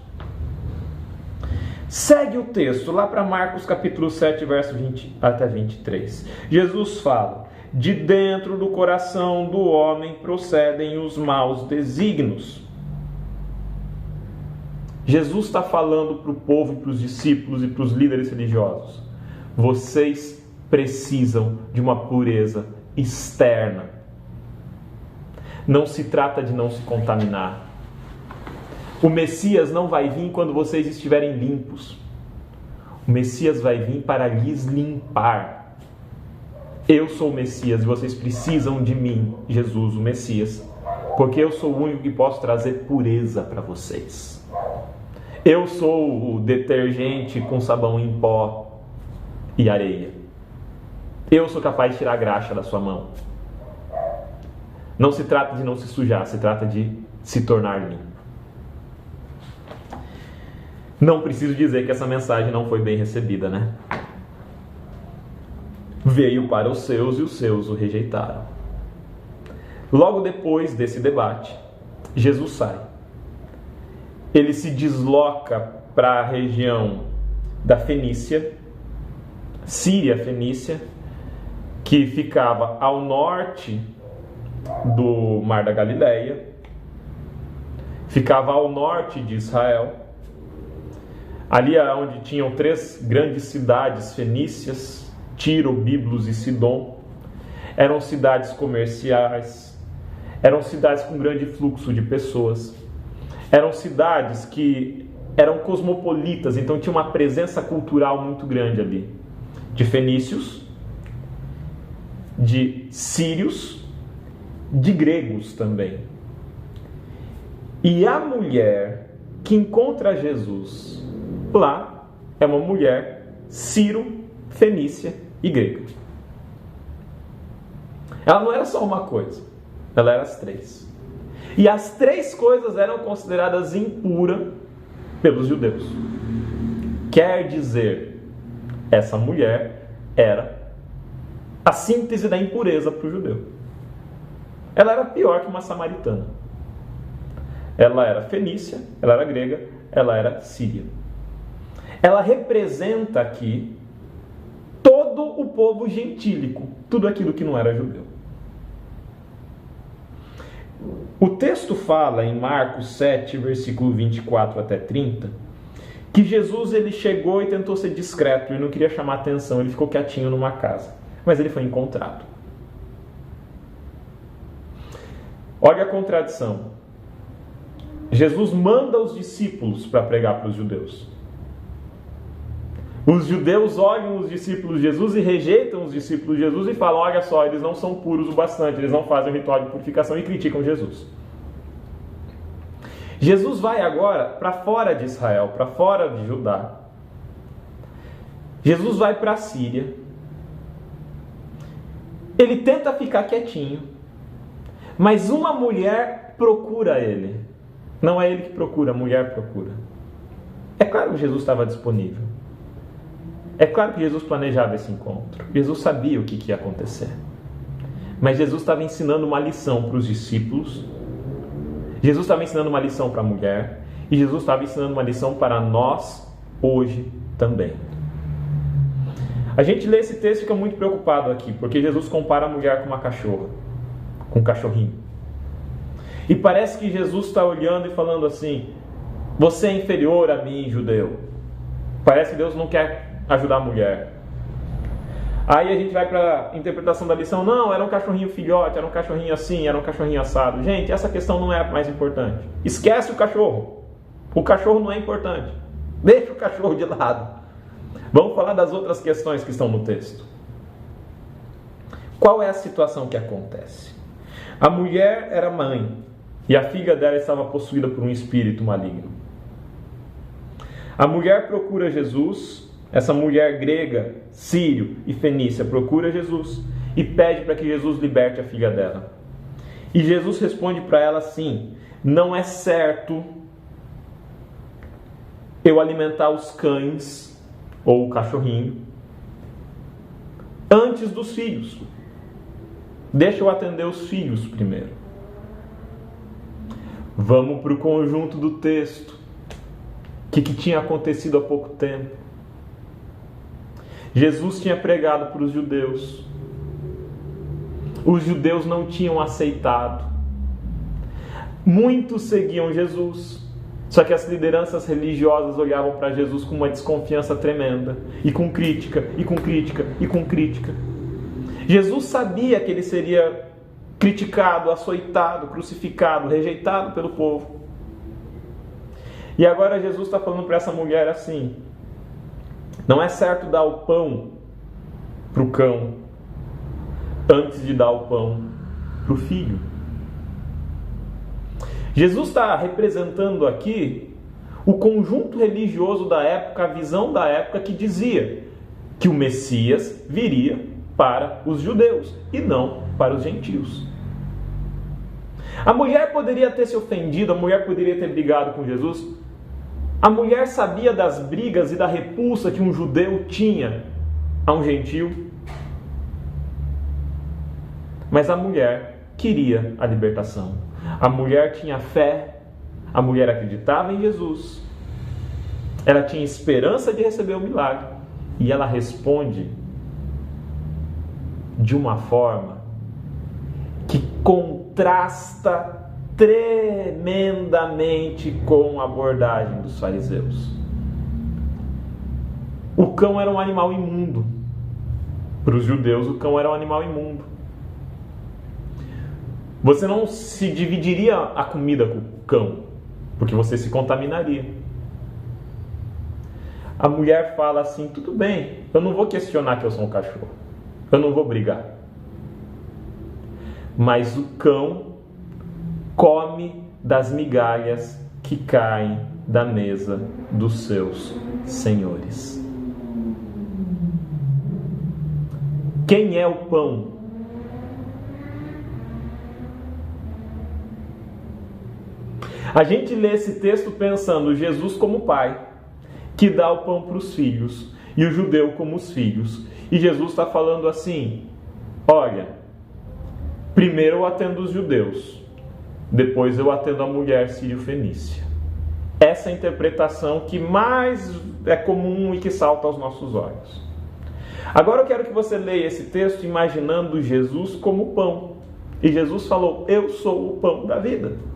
Segue o texto, lá para Marcos capítulo 7, verso 20 até 23. Jesus fala: de dentro do coração do homem procedem os maus desígnios. Jesus está falando para o povo, para os discípulos e para os líderes religiosos: vocês precisam de uma pureza externa. Não se trata de não se contaminar. O Messias não vai vir quando vocês estiverem limpos. O Messias vai vir para lhes limpar. Eu sou o Messias e vocês precisam de mim, Jesus, o Messias, porque eu sou o único que posso trazer pureza para vocês. Eu sou o detergente com sabão em pó e areia. Eu sou capaz de tirar a graxa da sua mão. Não se trata de não se sujar, se trata de se tornar limpo. Não preciso dizer que essa mensagem não foi bem recebida, né? Veio para os seus e os seus o rejeitaram. Logo depois desse debate, Jesus sai. Ele se desloca para a região da Fenícia, Síria Fenícia, que ficava ao norte do Mar da Galileia, ficava ao norte de Israel, ali onde tinham 3 grandes cidades fenícias, Tiro, Biblos e Sidom. Eram cidades comerciais, eram cidades com grande fluxo de pessoas, eram cidades que eram cosmopolitas, então tinha uma presença cultural muito grande ali, de fenícios, de sírios, de gregos também. E a mulher que encontra Jesus lá é uma mulher sírio, fenícia e grega. Ela não era só uma coisa, ela era as 3. E as 3 coisas eram consideradas impuras pelos judeus. Quer dizer, essa mulher era a síntese da impureza para o judeu. Ela era pior que uma samaritana. Ela era fenícia, ela era grega, ela era síria. Ela representa aqui todo o povo gentílico, tudo aquilo que não era judeu. O texto fala em Marcos 7, versículo 24 até 30, que Jesus ele chegou e tentou ser discreto, ele não queria chamar atenção, ele ficou quietinho numa casa, mas ele foi encontrado. Olha a contradição. Jesus manda os discípulos para pregar para os judeus. Os judeus olham os discípulos de Jesus e rejeitam os discípulos de Jesus e falam, olha só, eles não são puros o bastante, eles não fazem o ritual de purificação e criticam Jesus. Jesus vai agora para fora de Israel, para fora de Judá. Jesus vai para a Síria. Ele tenta ficar quietinho, mas uma mulher procura ele. Não é ele que procura, a mulher procura. É claro que Jesus estava disponível. É claro que Jesus planejava esse encontro. Jesus sabia o que ia acontecer. Mas Jesus estava ensinando uma lição para os discípulos. Jesus estava ensinando uma lição para a mulher. E Jesus estava ensinando uma lição para nós hoje também. A gente lê esse texto e fica muito preocupado aqui, porque Jesus compara a mulher com uma cachorra, com um cachorrinho. E parece que Jesus está olhando e falando assim, você é inferior a mim, judeu. Parece que Deus não quer ajudar a mulher. Aí a gente vai para a interpretação da lição. Não, era um cachorrinho filhote, era um cachorrinho assim, era um cachorrinho assado. Gente, essa questão não é a mais importante. Esquece o cachorro. O cachorro não é importante. Deixa o cachorro de lado. Vamos falar das outras questões que estão no texto. Qual é a situação que acontece? A mulher era mãe e a filha dela estava possuída por um espírito maligno. A mulher procura Jesus. Essa mulher grega, sírio e fenícia procura Jesus e pede para que Jesus liberte a filha dela. E Jesus responde para ela assim, não é certo eu alimentar os cães ou o cachorrinho antes dos filhos. Deixa eu atender os filhos primeiro. Vamos para o conjunto do texto. O que tinha acontecido há pouco tempo? Jesus tinha pregado para os judeus. Os judeus não tinham aceitado. Muitos seguiam Jesus. Só que as lideranças religiosas olhavam para Jesus com uma desconfiança tremenda. E com crítica, e com crítica, e com crítica. Jesus sabia que ele seria criticado, açoitado, crucificado, rejeitado pelo povo. E agora Jesus está falando para essa mulher assim, não é certo dar o pão para o cão antes de dar o pão para o filho. Jesus está representando aqui o conjunto religioso da época, a visão da época que dizia que o Messias viria para os judeus e não para os gentios. A mulher poderia ter se ofendido, a mulher poderia ter brigado com Jesus. A mulher sabia das brigas e da repulsa que um judeu tinha a um gentio. Mas a mulher queria a libertação. A mulher tinha fé, a mulher acreditava em Jesus. Ela tinha esperança de receber o milagre. E ela responde de uma forma que contrasta tremendamente com a abordagem dos fariseus. O cão era um animal imundo. Para os judeus, o cão era um animal imundo. Você não se dividiria a comida com o cão, porque você se contaminaria. A mulher fala assim: tudo bem, eu não vou questionar que eu sou um cachorro, eu não vou brigar. Mas o cão come das migalhas que caem da mesa dos seus senhores. Quem é o pão? A gente lê esse texto pensando Jesus como pai, que dá o pão para os filhos, e o judeu como os filhos. E Jesus está falando assim: olha, primeiro eu atendo os judeus, depois eu atendo a mulher sírio-fenícia. Essa é a interpretação que mais é comum e que salta aos nossos olhos. Agora eu quero que você leia esse texto imaginando Jesus como pão. E Jesus falou: eu sou o pão da vida.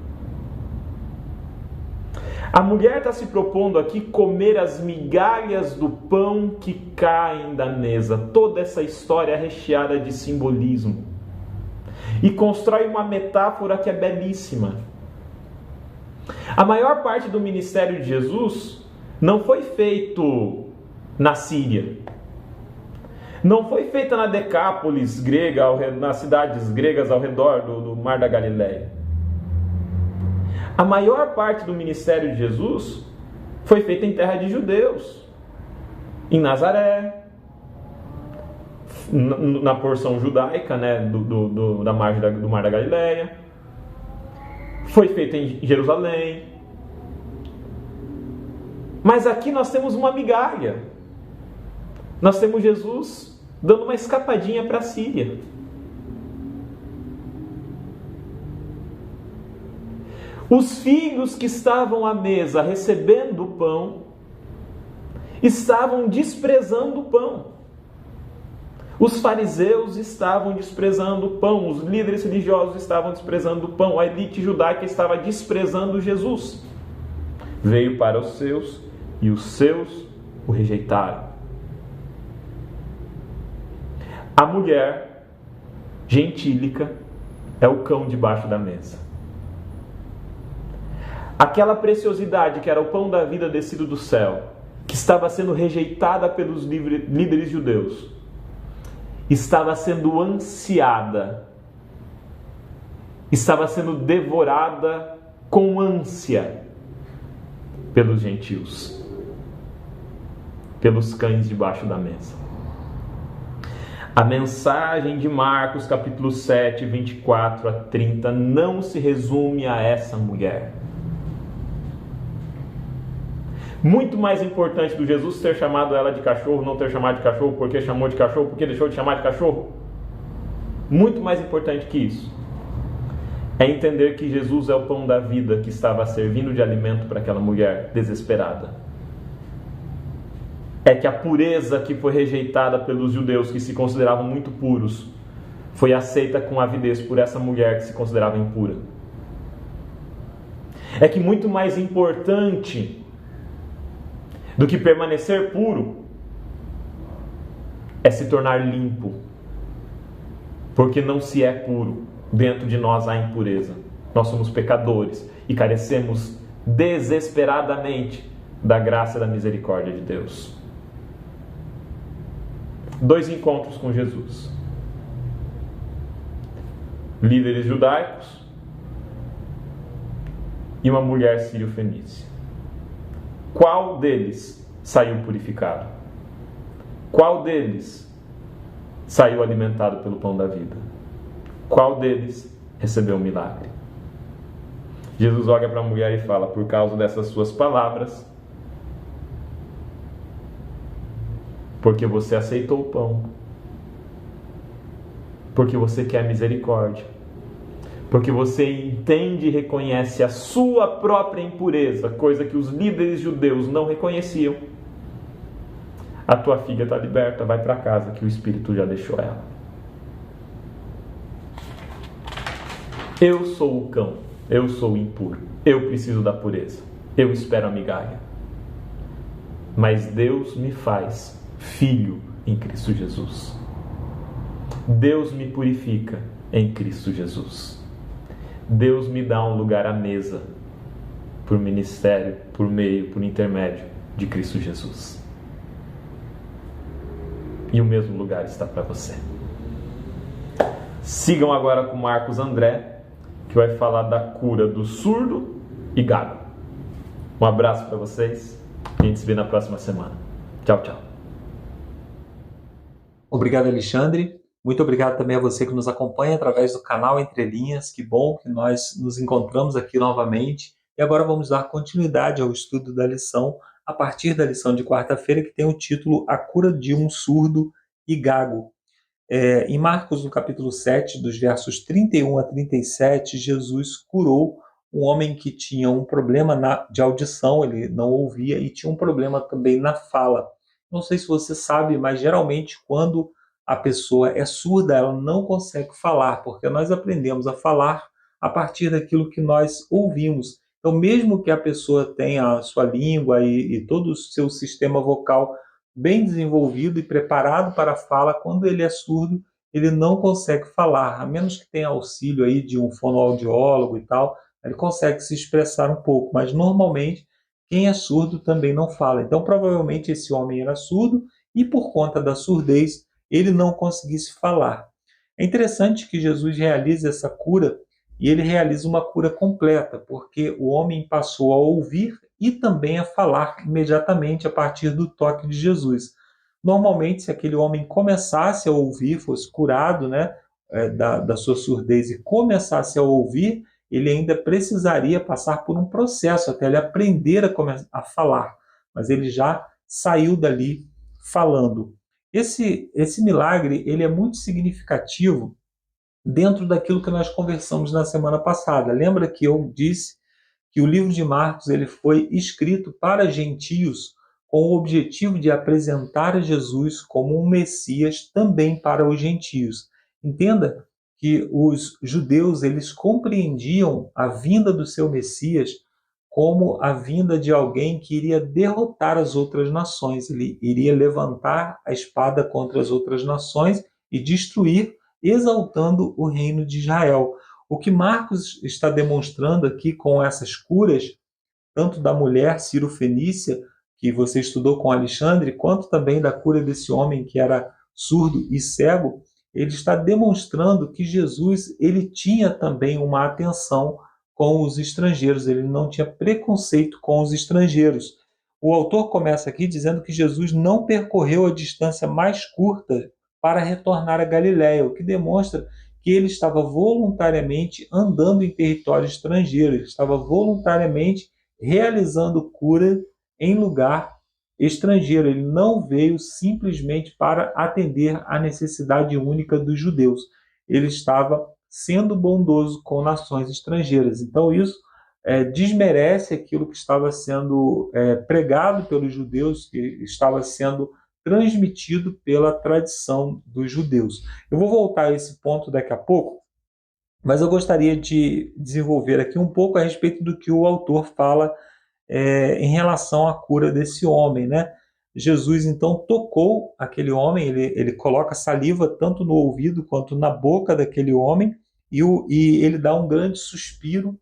A mulher está se propondo aqui comer as migalhas do pão que caem da mesa. Toda essa história é recheada de simbolismo. E constrói uma metáfora que é belíssima. A maior parte do ministério de Jesus não foi feito na Síria. Não foi feita na Decápolis grega, nas cidades gregas ao redor do Mar da Galileia. A maior parte do ministério de Jesus foi feita em terra de judeus, em Nazaré, na porção judaica, né, da margem do Mar da Galileia. Foi feita em Jerusalém. Mas aqui nós temos uma migalha. Nós temos Jesus dando uma escapadinha para a Síria. Os filhos que estavam à mesa recebendo o pão estavam desprezando o pão. Os fariseus estavam desprezando o pão, os líderes religiosos estavam desprezando o pão, a elite judaica estava desprezando Jesus. Veio para os seus e os seus o rejeitaram. A mulher gentílica é o cão debaixo da mesa. Aquela preciosidade que era o pão da vida descido do céu, que estava sendo rejeitada pelos líderes judeus, estava sendo ansiada, estava sendo devorada com ânsia pelos gentios, pelos cães debaixo da mesa. A mensagem de Marcos capítulo 7, 24 a 30 não se resume a essa mulher. Muito mais importante do Jesus ter chamado ela de cachorro, não ter chamado de cachorro porque chamou de cachorro, porque deixou de chamar de cachorro. Muito mais importante que isso é entender que Jesus é o pão da vida que estava servindo de alimento para aquela mulher desesperada. É que a pureza que foi rejeitada pelos judeus que se consideravam muito puros foi aceita com avidez por essa mulher que se considerava impura. É que muito mais importante do que permanecer puro é se tornar limpo. Porque não se é puro. Dentro de nós há impureza. Nós somos pecadores e carecemos desesperadamente da graça e da misericórdia de Deus. 2 encontros com Jesus. líderes judaicos e uma mulher sírio-fenícia. Qual deles saiu purificado? Qual deles saiu alimentado pelo pão da vida? Qual deles recebeu um milagre? Jesus olha para a mulher e fala: por causa dessas suas palavras, porque você aceitou o pão, porque você quer misericórdia, porque você entende e reconhece a sua própria impureza, coisa que os líderes judeus não reconheciam, a tua filha está liberta, vai para casa que o Espírito já deixou ela. Eu sou o cão, eu sou o impuro, eu preciso da pureza, eu espero a migalha. Mas Deus me faz filho em Cristo Jesus. Deus me purifica em Cristo Jesus. Deus me dá um lugar à mesa por ministério, por meio, por intermédio de Cristo Jesus. E o mesmo lugar está para você. Sigam agora com Marcos André, que vai falar da cura do surdo e gago. Um abraço para vocês. A gente se vê na próxima semana. Tchau, tchau. Obrigado, Alexandre. Muito obrigado também a você que nos acompanha através do canal Entre Linhas. Que bom que nós nos encontramos aqui novamente. E agora vamos dar continuidade ao estudo da lição, a partir da lição de quarta-feira, que tem o título A Cura de um Surdo e Gago. Em Marcos, no capítulo 7, dos versos 31 a 37, Jesus curou um homem que tinha um problema de audição, ele não ouvia, e tinha um problema também na fala. Não sei se você sabe, mas geralmente quando a pessoa é surda, ela não consegue falar, porque nós aprendemos a falar a partir daquilo que nós ouvimos. Então, mesmo que a pessoa tenha a sua língua e todo o seu sistema vocal bem desenvolvido e preparado para a fala, quando ele é surdo, ele não consegue falar, a menos que tenha auxílio aí de um fonoaudiólogo e tal, ele consegue se expressar um pouco, mas normalmente quem é surdo também não fala. Então, provavelmente esse homem era surdo e por conta da surdez, ele não conseguisse falar. É interessante que Jesus realize essa cura e ele realiza uma cura completa, porque o homem passou a ouvir e também a falar imediatamente a partir do toque de Jesus. Normalmente, se aquele homem começasse a ouvir, fosse curado, né, da sua surdez e começasse a ouvir, ele ainda precisaria passar por um processo até ele aprender a falar. Mas ele já saiu dali falando. Esse milagre ele é muito significativo dentro daquilo que nós conversamos na semana passada. Lembra que eu disse que o livro de Marcos ele foi escrito para gentios com o objetivo de apresentar a Jesus como um Messias também para os gentios. Entenda que os judeus eles compreendiam a vinda do seu Messias como a vinda de alguém que iria derrotar as outras nações. Ele iria levantar a espada contra as outras nações e destruir, exaltando o reino de Israel. O que Marcos está demonstrando aqui com essas curas, tanto da mulher sírio-fenícia, que você estudou com Alexandre, quanto também da cura desse homem que era surdo e cego, ele está demonstrando que Jesus ele tinha também uma atenção com os estrangeiros, ele não tinha preconceito com os estrangeiros. O autor começa aqui dizendo que Jesus não percorreu a distância mais curta para retornar a Galiléia, o que demonstra que ele estava voluntariamente andando em território estrangeiro, ele estava voluntariamente realizando cura em lugar estrangeiro. Ele não veio simplesmente para atender a necessidade única dos judeus. Ele estava sendo bondoso com nações estrangeiras. Então isso desmerece aquilo que estava sendo pregado pelos judeus, que estava sendo transmitido pela tradição dos judeus. Eu vou voltar a esse ponto daqui a pouco, mas eu gostaria de desenvolver aqui um pouco a respeito do que o autor fala em relação à cura desse homem, né? Jesus então tocou aquele homem, ele coloca saliva tanto no ouvido quanto na boca daquele homem e ele dá um grande suspiro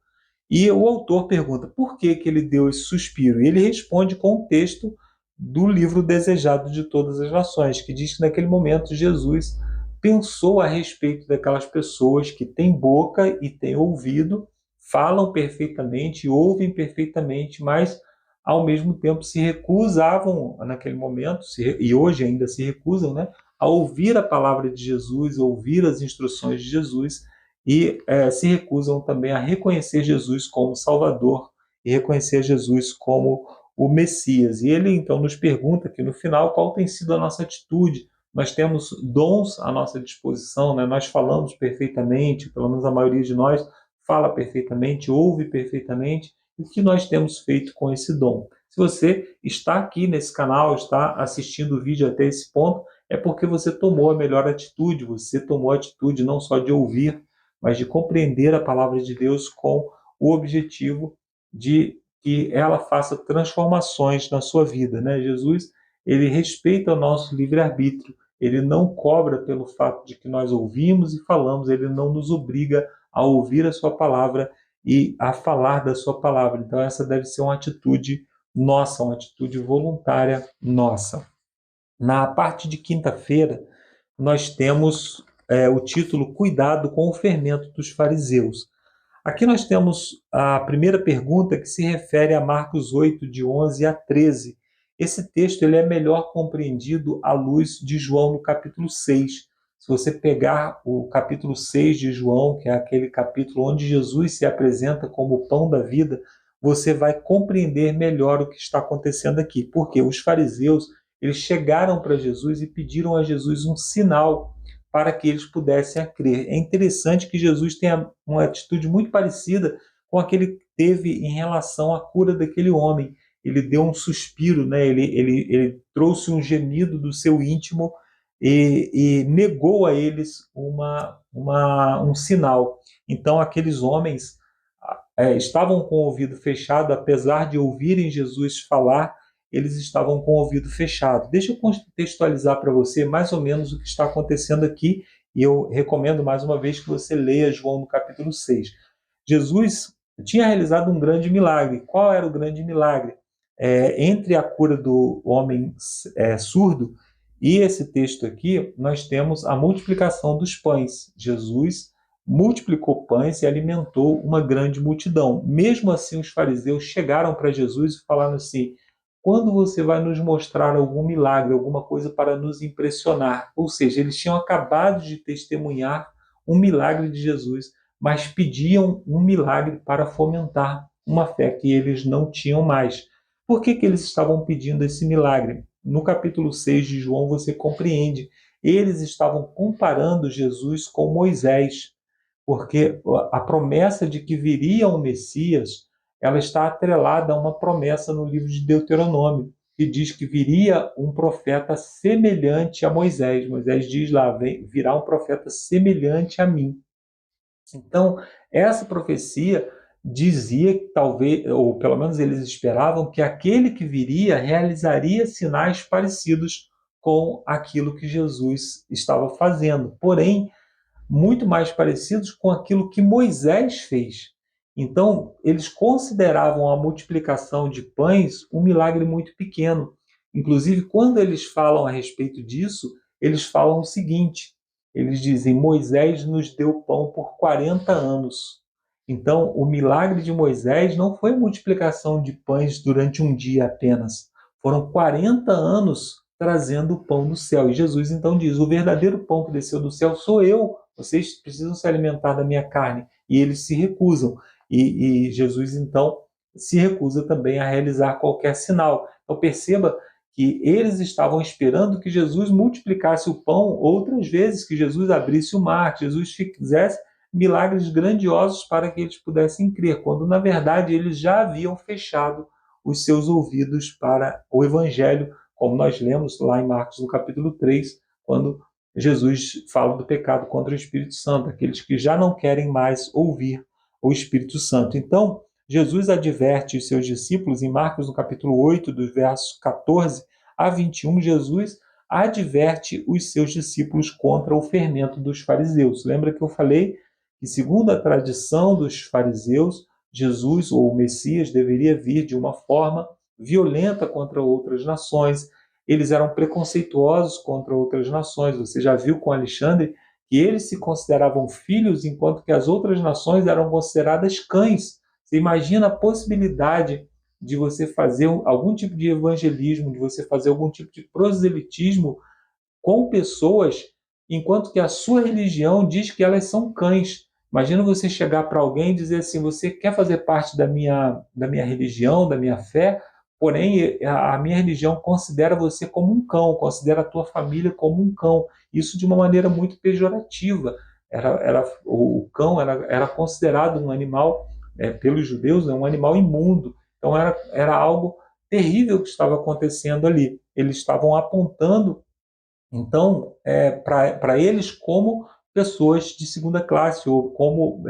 e o autor pergunta por que ele deu esse suspiro e ele responde com o texto do livro Desejado de Todas as Nações, que diz que naquele momento Jesus pensou a respeito daquelas pessoas que têm boca e têm ouvido, falam perfeitamente, ouvem perfeitamente, mas ao mesmo tempo se recusavam naquele momento, e hoje ainda se recusam, né, a ouvir a palavra de Jesus, ouvir as instruções de Jesus, e se recusam também a reconhecer Jesus como Salvador e reconhecer Jesus como o Messias. E ele então nos pergunta aqui no final qual tem sido a nossa atitude. Nós temos dons à nossa disposição, né? Nós falamos perfeitamente, pelo menos a maioria de nós fala perfeitamente, ouve perfeitamente. E o que nós temos feito com esse dom? Se você está aqui nesse canal, está assistindo o vídeo até esse ponto, é porque você tomou a melhor atitude, você tomou a atitude não só de ouvir, mas de compreender a palavra de Deus com o objetivo de que ela faça transformações na sua vida, né? Jesus, ele respeita o nosso livre-arbítrio, ele não cobra pelo fato de que nós ouvimos e falamos, ele não nos obriga a ouvir a sua palavra e a falar da sua palavra. Então essa deve ser uma atitude nossa, uma atitude voluntária nossa. Na parte de quinta-feira, nós temos o título Cuidado com o fermento dos fariseus. Aqui nós temos a primeira pergunta que se refere a Marcos 8, de 11 a 13. Esse texto ele é melhor compreendido à luz de João no capítulo 6. Se você pegar o capítulo 6 de João, que é aquele capítulo onde Jesus se apresenta como o pão da vida, você vai compreender melhor o que está acontecendo aqui. Porque os fariseus eles chegaram para Jesus e pediram a Jesus um sinal para que eles pudessem crer. É interessante que Jesus tenha uma atitude muito parecida com a que ele teve em relação à cura daquele homem. Ele deu um suspiro, né? ele trouxe um gemido do seu íntimo e negou a eles um sinal. Então aqueles homens estavam com o ouvido fechado, apesar de ouvirem Jesus falar, eles estavam com o ouvido fechado. Deixa eu contextualizar para você mais ou menos o que está acontecendo aqui, e eu recomendo mais uma vez que você leia João no capítulo 6. Jesus tinha realizado um grande milagre. Qual era o grande milagre? Entre a cura do homem surdo e esse texto aqui, nós temos a multiplicação dos pães. Jesus multiplicou pães e alimentou uma grande multidão. Mesmo assim, os fariseus chegaram para Jesus e falaram assim: quando você vai nos mostrar algum milagre, alguma coisa para nos impressionar? Ou seja, eles tinham acabado de testemunhar um milagre de Jesus, mas pediam um milagre para fomentar uma fé que eles não tinham mais. Por que eles estavam pedindo esse milagre? No capítulo 6 de João você compreende. Eles estavam comparando Jesus com Moisés, porque a promessa de que viria o Messias, ela está atrelada a uma promessa no livro de Deuteronômio, que diz que viria um profeta semelhante a Moisés. Moisés diz lá, virá um profeta semelhante a mim. Então, essa profecia dizia que talvez, ou pelo menos eles esperavam, que aquele que viria realizaria sinais parecidos com aquilo que Jesus estava fazendo. Porém, muito mais parecidos com aquilo que Moisés fez. Então, eles consideravam a multiplicação de pães um milagre muito pequeno. Inclusive, quando eles falam a respeito disso, eles falam o seguinte, eles dizem, Moisés nos deu pão por 40 anos. Então, o milagre de Moisés não foi multiplicação de pães durante um dia apenas. Foram 40 anos trazendo o pão do céu. E Jesus então diz, o verdadeiro pão que desceu do céu sou eu. Vocês precisam se alimentar da minha carne. E eles se recusam. E Jesus, então, se recusa também a realizar qualquer sinal. Então, perceba que eles estavam esperando que Jesus multiplicasse o pão outras vezes, que Jesus abrisse o mar, que Jesus fizesse milagres grandiosos para que eles pudessem crer, quando, na verdade, eles já haviam fechado os seus ouvidos para o Evangelho, como nós lemos lá em Marcos, no capítulo 3, quando Jesus fala do pecado contra o Espírito Santo, aqueles que já não querem mais ouvir o Espírito Santo. Então, Jesus adverte os seus discípulos, em Marcos, no capítulo 8, dos versos 14 a 21, Jesus adverte os seus discípulos contra o fermento dos fariseus. Lembra que eu falei que, segundo a tradição dos fariseus, Jesus, ou o Messias, deveria vir de uma forma violenta contra outras nações, eles eram preconceituosos contra outras nações. Você já viu com Alexandre que eles se consideravam filhos, enquanto que as outras nações eram consideradas cães. Você imagina a possibilidade de você fazer algum tipo de evangelismo, de você fazer algum tipo de proselitismo com pessoas, enquanto que a sua religião diz que elas são cães. Imagina você chegar para alguém e dizer assim: você quer fazer parte da minha religião, da minha fé, porém a minha religião considera você como um cão, considera a tua família como um cão. Isso de uma maneira muito pejorativa. O cão era considerado um animal, pelos judeus, um animal imundo. Então era algo terrível que estava acontecendo ali. Eles estavam apontando, então, para eles como pessoas de segunda classe, ou como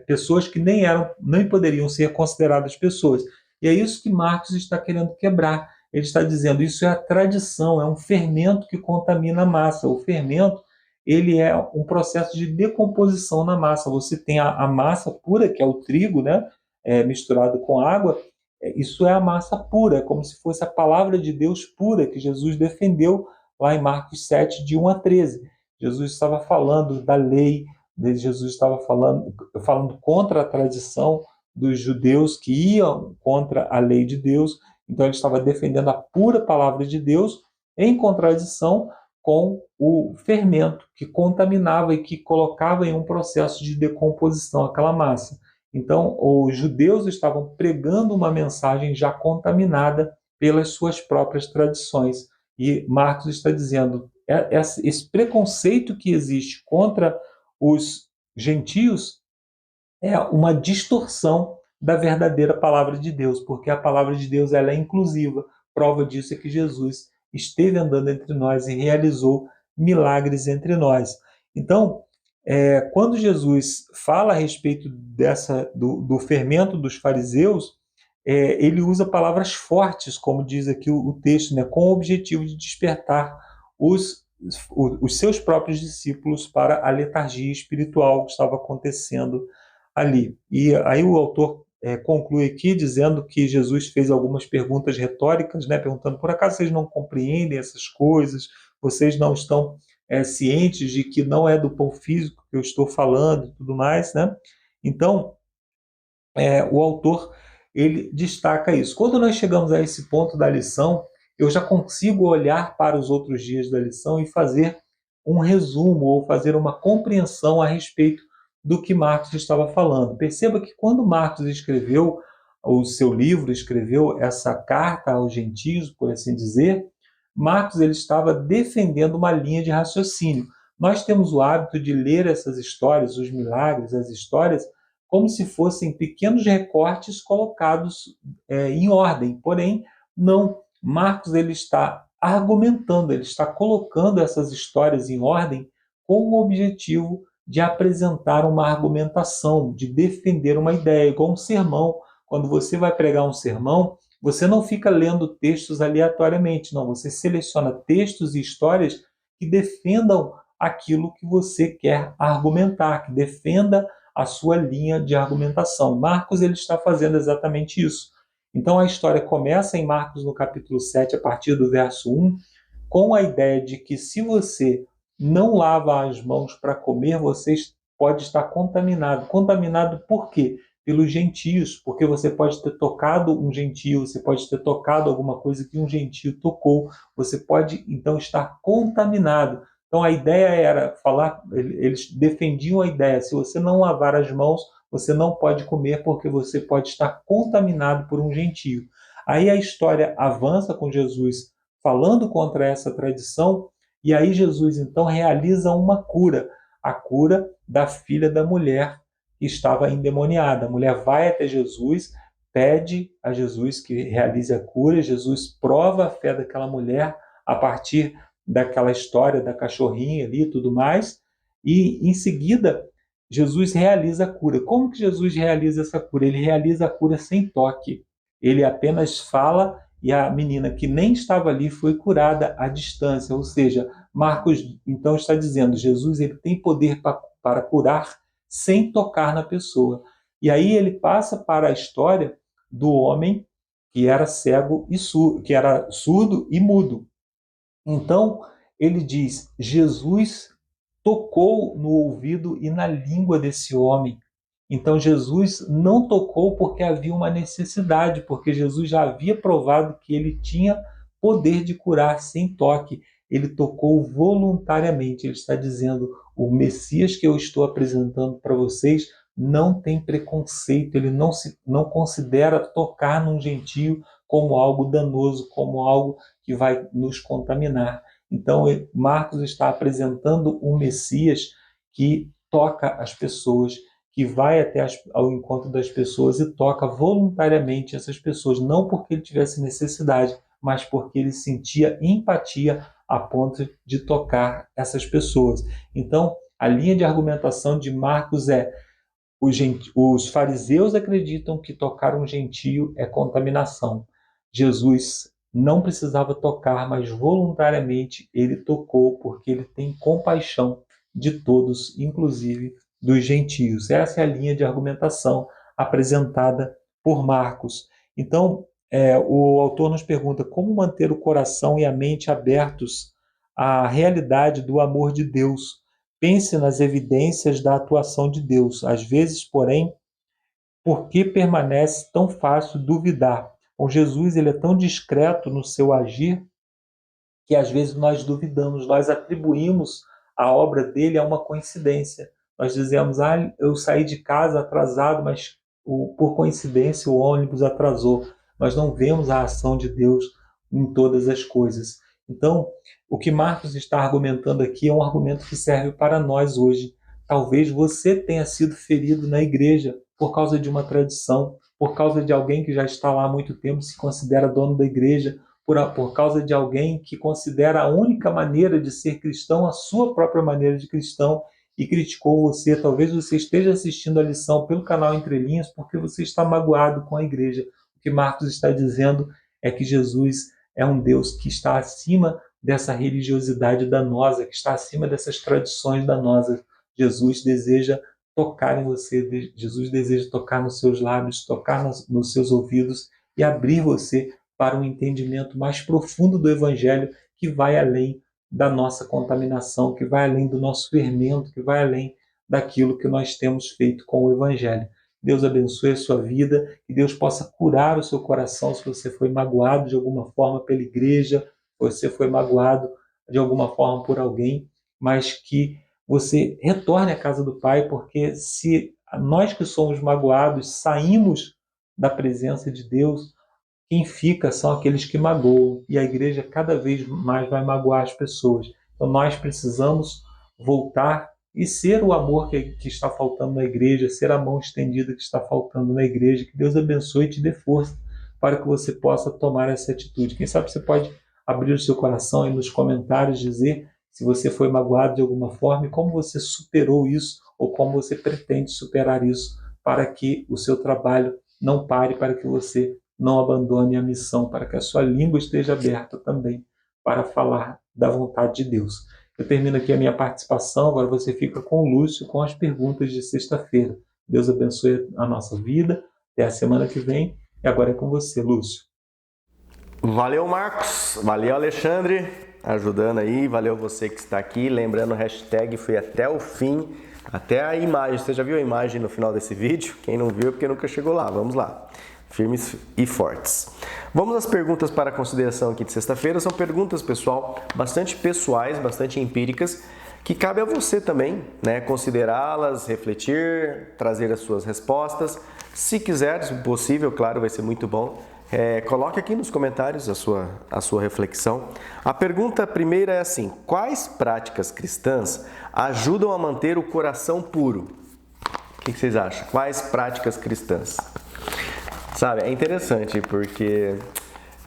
pessoas que nem poderiam ser consideradas pessoas. E é isso que Marcos está querendo quebrar. Ele está dizendo: isso é a tradição, é um fermento que contamina a massa. O fermento, ele é um processo de decomposição na massa. Você tem a massa pura, que é o trigo, né, misturado com água. Isso é a massa pura, é como se fosse a palavra de Deus pura que Jesus defendeu lá em Marcos 7, de 1 a 13. Jesus estava falando da lei, Jesus estava falando contra a tradição dos judeus que iam contra a lei de Deus. Então ele estava defendendo a pura palavra de Deus em contradição com o fermento que contaminava e que colocava em um processo de decomposição aquela massa. Então os judeus estavam pregando uma mensagem já contaminada pelas suas próprias tradições. E Marcos está dizendo: esse preconceito que existe contra os gentios é uma distorção da verdadeira palavra de Deus, porque a palavra de Deus ela é inclusiva. Prova disso é que Jesus esteve andando entre nós e realizou milagres entre nós. Então, quando Jesus fala a respeito do fermento dos fariseus, ele usa palavras fortes, como diz aqui o texto, né, com o objetivo de despertar os seus próprios discípulos para a letargia espiritual que estava acontecendo ali. E aí o autor conclui aqui dizendo que Jesus fez algumas perguntas retóricas, né, perguntando: por acaso vocês não compreendem essas coisas? Vocês não estão cientes de que não é do pão físico que eu estou falando e tudo mais, né? Então, o autor ele destaca isso. Quando nós chegamos a esse ponto da lição, eu já consigo olhar para os outros dias da lição e fazer um resumo ou fazer uma compreensão a respeito do que Marcos estava falando. Perceba que quando Marcos escreveu o seu livro, escreveu essa carta aos gentios, por assim dizer, Marcos ele estava defendendo uma linha de raciocínio. Nós temos o hábito de ler essas histórias, os milagres, as histórias, como se fossem pequenos recortes colocados em ordem. Porém, não. Marcos ele está argumentando, ele está colocando essas histórias em ordem com o objetivo de apresentar uma argumentação, de defender uma ideia, igual um sermão. Quando você vai pregar um sermão, você não fica lendo textos aleatoriamente, não. Você seleciona textos e histórias que defendam aquilo que você quer argumentar, que defenda a sua linha de argumentação. Marcos ele está fazendo exatamente isso. Então a história começa em Marcos no capítulo 7, a partir do verso 1, com a ideia de que se você não lava as mãos para comer, você pode estar contaminado. Contaminado por quê? Pelos gentios, porque você pode ter tocado um gentio, você pode ter tocado alguma coisa que um gentio tocou, você pode então estar contaminado. Então a ideia era falar, eles defendiam a ideia: se você não lavar as mãos, você não pode comer porque você pode estar contaminado por um gentio. Aí a história avança com Jesus falando contra essa tradição, e aí Jesus então realiza uma cura, a cura da filha da mulher que estava endemoniada. A mulher vai até Jesus, pede a Jesus que realize a cura, Jesus prova a fé daquela mulher a partir daquela história da cachorrinha ali e tudo mais, e em seguida Jesus realiza a cura. Como que Jesus realiza essa cura? Ele realiza a cura sem toque. Ele apenas fala e a menina que nem estava ali foi curada à distância. Ou seja, Marcos então está dizendo: Jesus ele tem poder para curar sem tocar na pessoa. E aí ele passa para a história do homem que era cego e que era surdo e mudo. Então, ele diz, Jesus tocou no ouvido e na língua desse homem. Então, Jesus não tocou porque havia uma necessidade, porque Jesus já havia provado que ele tinha poder de curar sem toque. Ele tocou voluntariamente. Ele está dizendo, o Messias que eu estou apresentando para vocês não tem preconceito, ele não considera tocar num gentio como algo danoso, como algo que vai nos contaminar. Então, Marcos está apresentando um Messias que toca as pessoas, que vai até ao encontro das pessoas e toca voluntariamente essas pessoas, não porque ele tivesse necessidade, mas porque ele sentia empatia a ponto de tocar essas pessoas. Então, a linha de argumentação de Marcos é: os fariseus acreditam que tocar um gentio é contaminação. Jesus não precisava tocar, mas voluntariamente ele tocou, porque ele tem compaixão de todos, inclusive dos gentios. Essa é a linha de argumentação apresentada por Marcos. Então, o autor nos pergunta como manter o coração e a mente abertos à realidade do amor de Deus. Pense nas evidências da atuação de Deus. Às vezes, porém, por que permanece tão fácil duvidar? Com Jesus, ele é tão discreto no seu agir que às vezes nós duvidamos, nós atribuímos a obra dele a uma coincidência. Nós dizemos, eu saí de casa atrasado, mas por coincidência o ônibus atrasou. Nós não vemos a ação de Deus em todas as coisas. Então, o que Marcos está argumentando aqui é um argumento que serve para nós hoje. Talvez você tenha sido ferido na igreja por causa de uma tradição, por causa de alguém que já está lá há muito tempo, se considera dono da igreja, por causa de alguém que considera a única maneira de ser cristão a sua própria maneira de cristão e criticou você. Talvez você esteja assistindo a lição pelo canal Entre Linhas porque você está magoado com a igreja. O que Marcos está dizendo é que Jesus é um Deus que está acima dessa religiosidade danosa, que está acima dessas tradições danosas. Jesus deseja tocar em você, Jesus deseja tocar nos seus lábios, tocar nos seus ouvidos e abrir você para um entendimento mais profundo do Evangelho, que vai além da nossa contaminação, que vai além do nosso fermento, que vai além daquilo que nós temos feito com o Evangelho. Deus abençoe a sua vida, que Deus possa curar o seu coração se você foi magoado de alguma forma pela igreja, você foi magoado de alguma forma por alguém, mas que você retorne à casa do Pai, porque se nós que somos magoados saímos da presença de Deus, quem fica são aqueles que magoam, e a igreja cada vez mais vai magoar as pessoas. Então nós precisamos voltar e ser o amor que está faltando na igreja, ser a mão estendida que está faltando na igreja. Que Deus abençoe e te dê força para que você possa tomar essa atitude. Quem sabe você pode abrir o seu coração e nos comentários dizer se você foi magoado de alguma forma e como você superou isso ou como você pretende superar isso para que o seu trabalho não pare, para que você não abandone a missão, para que a sua língua esteja aberta também para falar da vontade de Deus. Eu termino aqui a minha participação, agora você fica com o Lúcio com as perguntas de sexta-feira. Deus abençoe a nossa vida, até a semana que vem, e agora é com você, Lúcio. Valeu, Marcos, valeu, Alexandre, ajudando aí, valeu você que está aqui, lembrando o hashtag foi até o fim, até a imagem, você já viu a imagem no final desse vídeo? Quem não viu é porque nunca chegou lá, vamos lá. Firmes e fortes. Vamos às perguntas para consideração aqui de sexta-feira. São perguntas, pessoal, bastante pessoais, bastante empíricas, que cabe a você também, né, considerá-las, refletir, trazer as suas respostas. Se quiser, se possível, claro, vai ser muito bom. Coloque aqui nos comentários a sua reflexão. A pergunta primeira é assim: quais práticas cristãs ajudam a manter o coração puro? O que vocês acham? Quais práticas cristãs? Sabe, é interessante porque,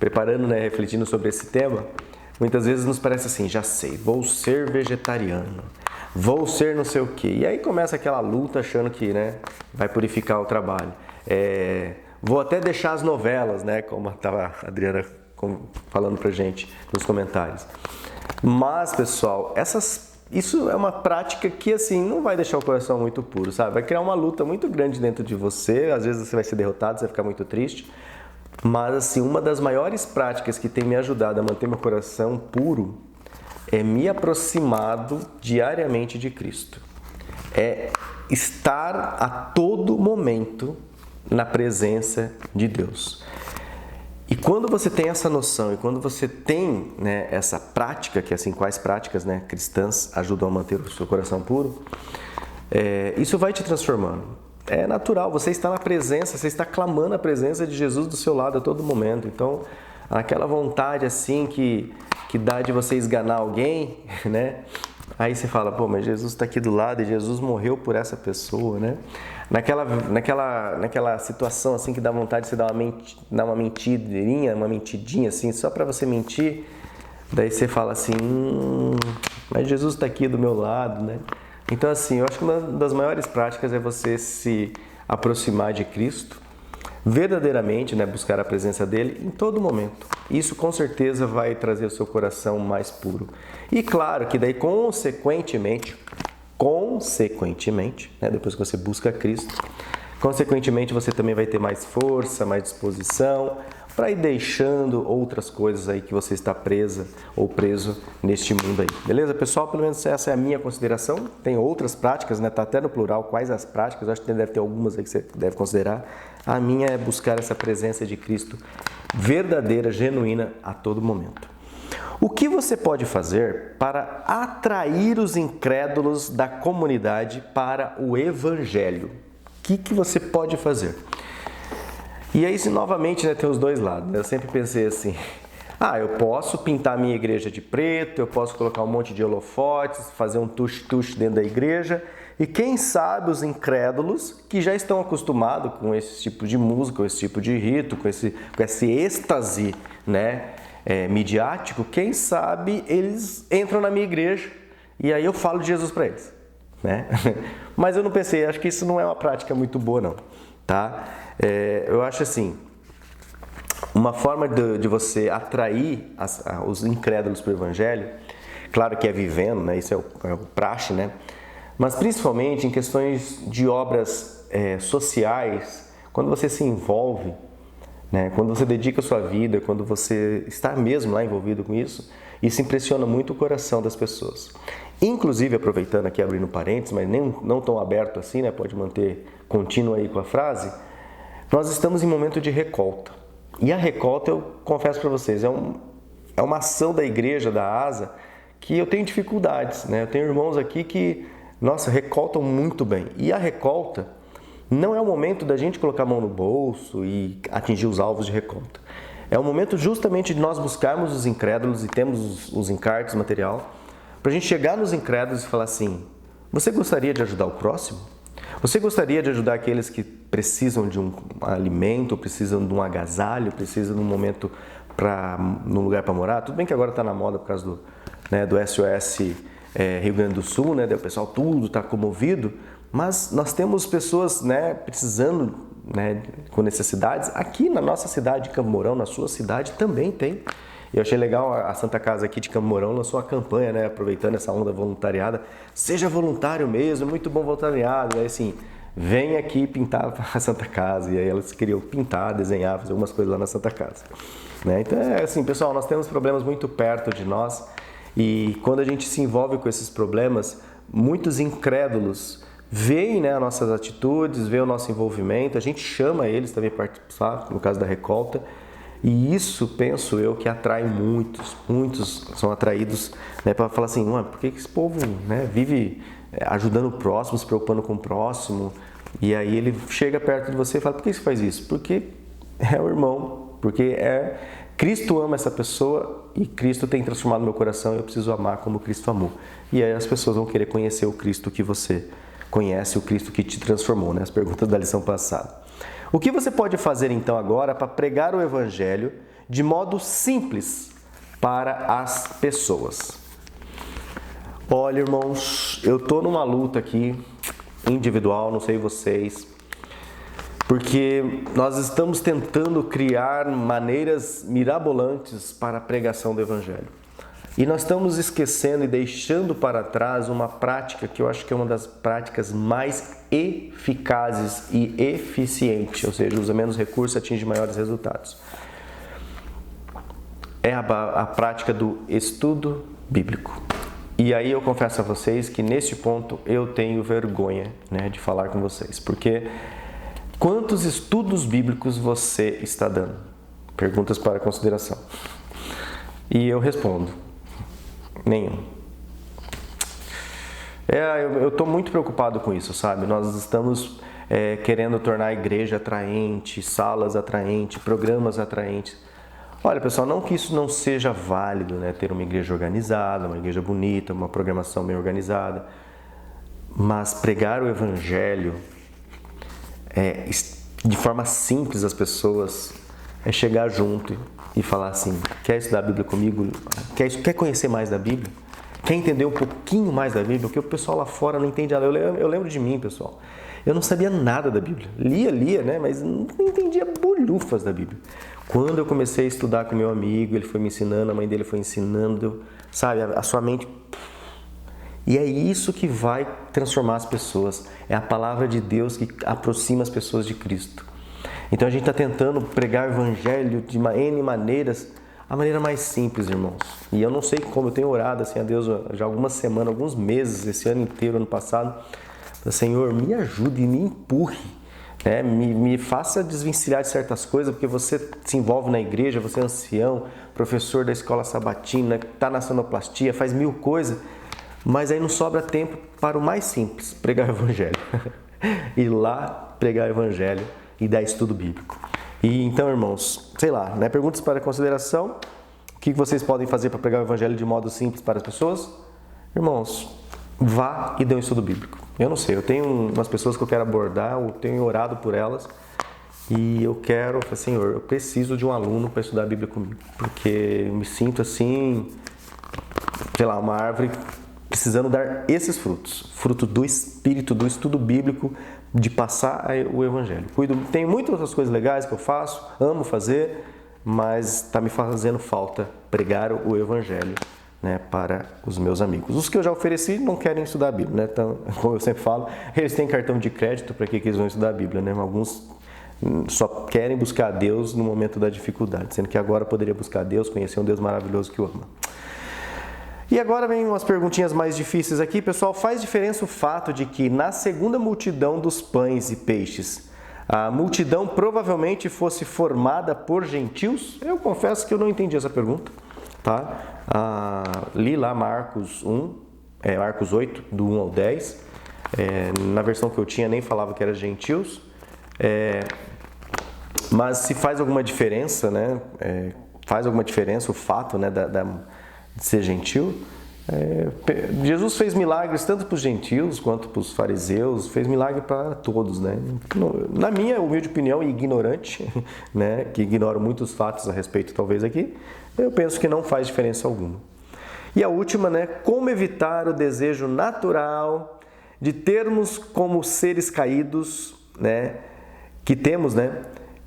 preparando, né, refletindo sobre esse tema, muitas vezes nos parece assim, já sei, vou ser vegetariano, vou ser não sei o quê. E aí começa aquela luta achando que, né, vai purificar o trabalho. Vou até deixar as novelas, né, como estava a Adriana falando pra gente nos comentários. Mas, pessoal, isso é uma prática que, assim, não vai deixar o coração muito puro, sabe? Vai criar uma luta muito grande dentro de você, às vezes você vai ser derrotado, você vai ficar muito triste, Mas assim, uma das maiores práticas que tem me ajudado a manter meu coração puro é me aproximado diariamente de Cristo. É estar a todo momento na presença de Deus. E quando você tem essa noção e quando você tem, né, essa prática, que assim, quais práticas, né, cristãs ajudam a manter o seu coração puro, isso vai te transformando. É natural, você está na presença, você está clamando a presença de Jesus do seu lado a todo momento. Então, aquela vontade assim que dá de você esganar alguém, né? Aí você fala, pô, mas Jesus está aqui do lado e Jesus morreu por essa pessoa, né? Naquela situação assim que dá vontade de você dar uma mentidinha assim, só para você mentir, daí você fala assim, mas Jesus está aqui do meu lado, né? Então assim, eu acho que uma das maiores práticas é você se aproximar de Cristo, verdadeiramente, né, buscar a presença dele em todo momento. Isso com certeza vai trazer o seu coração mais puro. E claro que daí consequentemente, né, depois que você busca Cristo, consequentemente você também vai ter mais força, mais disposição para ir deixando outras coisas aí que você está presa ou preso neste mundo aí. Beleza, pessoal? Pelo menos essa é a minha consideração. Tem outras práticas, né? Tá até no plural, quais as práticas, eu acho que deve ter algumas aí que você deve considerar. A minha é buscar essa presença de Cristo verdadeira, genuína a todo momento. O que você pode fazer para atrair os incrédulos da comunidade para o Evangelho? O que você pode fazer? E aí, novamente, né, tem os dois lados. Eu sempre pensei assim, eu posso pintar a minha igreja de preto, eu posso colocar um monte de holofotes, fazer um tush-tush dentro da igreja, e quem sabe os incrédulos que já estão acostumados com esse tipo de música, com esse tipo de rito, com esse êxtase, né, midiático, quem sabe eles entram na minha igreja e aí eu falo de Jesus para eles, né? Mas eu não pensei, acho que isso não é uma prática muito boa não, tá? Eu acho assim, uma forma de você atrair os incrédulos para o Evangelho, claro que é vivendo, né? Isso é o praxe, né? Mas principalmente em questões de obras sociais, quando você se envolve, né? Quando você dedica a sua vida, quando você está mesmo lá envolvido com isso impressiona muito o coração das pessoas. Inclusive, aproveitando aqui, abrindo parênteses, mas não tão aberto assim, né? Pode manter contínuo aí com a frase, nós estamos em momento de recolta. E a recolta, eu confesso para vocês, é uma ação da igreja, da ASA, que eu tenho dificuldades, né? Eu tenho irmãos aqui que, nossa, recoltam muito bem. E a recolta não é o momento da gente colocar a mão no bolso e atingir os alvos de recolta. É o momento justamente de nós buscarmos os incrédulos e temos os encartes, material, para a gente chegar nos incrédulos e falar assim, você gostaria de ajudar o próximo? Você gostaria de ajudar aqueles que precisam de um alimento, precisam de um agasalho, precisam de um momento num lugar para morar? Tudo bem que agora está na moda por causa do SOS Rio Grande do Sul, né? O pessoal tudo está comovido, mas nós temos pessoas, né, precisando, né, com necessidades. Aqui na nossa cidade de Campo Mourão, na sua cidade, também tem. Eu achei legal, a Santa Casa aqui de Campo Mourão lançou uma campanha, né, aproveitando essa onda voluntariada. Seja voluntário mesmo, muito bom voluntariado. Aí assim, vem aqui pintar a Santa Casa. E aí elas queriam pintar, desenhar, fazer algumas coisas lá na Santa Casa. Né? Então é assim, pessoal, nós temos problemas muito perto de nós. E quando a gente se envolve com esses problemas, muitos incrédulos veem, né, as nossas atitudes, veem o nosso envolvimento, a gente chama eles também para participar, no caso da recolta, e isso, penso eu, que atrai muitos são atraídos, né, para falar assim, por que esse povo, né, vive ajudando o próximo, se preocupando com o próximo, e aí ele chega perto de você e fala, por que você faz isso? Porque é o irmão, porque Cristo ama essa pessoa e Cristo tem transformado meu coração e eu preciso amar como Cristo amou. E aí as pessoas vão querer conhecer o Cristo que você conhece, o Cristo que te transformou, né? As perguntas da lição passada. O que você pode fazer então agora para pregar o Evangelho de modo simples para as pessoas? Olha, irmãos, eu estou numa luta aqui, individual, não sei vocês, porque nós estamos tentando criar maneiras mirabolantes para a pregação do Evangelho. E nós estamos esquecendo e deixando para trás uma prática que eu acho que é uma das práticas mais eficazes e eficientes, ou seja, usa menos recursos, atinge maiores resultados. É a prática do estudo bíblico. E aí eu confesso a vocês que nesse ponto eu tenho vergonha, né, de falar com vocês, porque quantos estudos bíblicos você está dando? Perguntas para consideração. E eu respondo: nenhum. Eu estou muito preocupado com isso, sabe? Nós estamos querendo tornar a igreja atraente, salas atraentes, programas atraentes. Olha, pessoal, não que isso não seja válido, né? Ter uma igreja organizada, uma igreja bonita, uma programação bem organizada, mas pregar o evangelho de forma simples às pessoas é chegar junto e falar assim: quer estudar a Bíblia comigo? Quer conhecer mais da Bíblia? Quer entender um pouquinho mais da Bíblia? Porque o pessoal lá fora não entende nada. Eu lembro de mim, pessoal. Eu não sabia nada da Bíblia. Lia, né? Mas não entendia bolhufas da Bíblia. Quando eu comecei a estudar com meu amigo, ele foi me ensinando, a mãe dele foi ensinando, sabe? A sua mente... E é isso que vai transformar as pessoas. É a palavra de Deus que aproxima as pessoas de Cristo. Então a gente está tentando pregar o evangelho de N maneiras, a maneira mais simples, irmãos. E eu não sei como, eu tenho orado assim a Deus já algumas semanas, alguns meses, esse ano inteiro, ano passado. Senhor, me ajude e me empurre, né? Me faça desvencilhar de certas coisas, porque você se envolve na igreja, você é ancião, professor da escola sabatina, está na sonoplastia, faz 1000 coisas, mas aí não sobra tempo para o mais simples, pregar o evangelho. Ir lá pregar o evangelho e dar estudo bíblico. E então, irmãos, sei lá, né? Perguntas para consideração. O que vocês podem fazer para pregar o evangelho de modo simples para as pessoas? Irmãos, vá e dê um estudo bíblico. Eu não sei, eu tenho umas pessoas que eu quero abordar, eu tenho orado por elas e eu quero, Senhor, eu preciso de um aluno para estudar a Bíblia comigo, porque eu me sinto assim, sei lá, uma árvore precisando dar esses frutos, fruto do Espírito, do estudo bíblico, de passar o Evangelho. Tem muitas outras coisas legais que eu faço, amo fazer, mas está me fazendo falta pregar o Evangelho, né, para os meus amigos. Os que eu já ofereci não querem estudar a Bíblia, né? Então, como eu sempre falo, eles têm cartão de crédito, para que eles vão estudar a Bíblia, né? Alguns só querem buscar a Deus no momento da dificuldade, sendo que agora poderia buscar a Deus, conhecer um Deus maravilhoso que o ama. E agora vem umas perguntinhas mais difíceis aqui. Pessoal, faz diferença o fato de que na segunda multidão dos pães e peixes, a multidão provavelmente fosse formada por gentios? Eu confesso que eu não entendi essa pergunta, tá? Li lá Marcos 8, do 1 ao 10. Na versão que eu tinha nem falava que era gentios. Mas se faz alguma diferença, né? Faz alguma diferença o fato, né, de ser gentil? Jesus fez milagres tanto para os gentios quanto para os fariseus, fez milagre para todos, né? Na minha humilde opinião, ignorante, né, que ignoro muitos fatos a respeito talvez aqui, eu penso que não faz diferença alguma. E a última, né, como evitar o desejo natural de termos como seres caídos, né, que temos, né,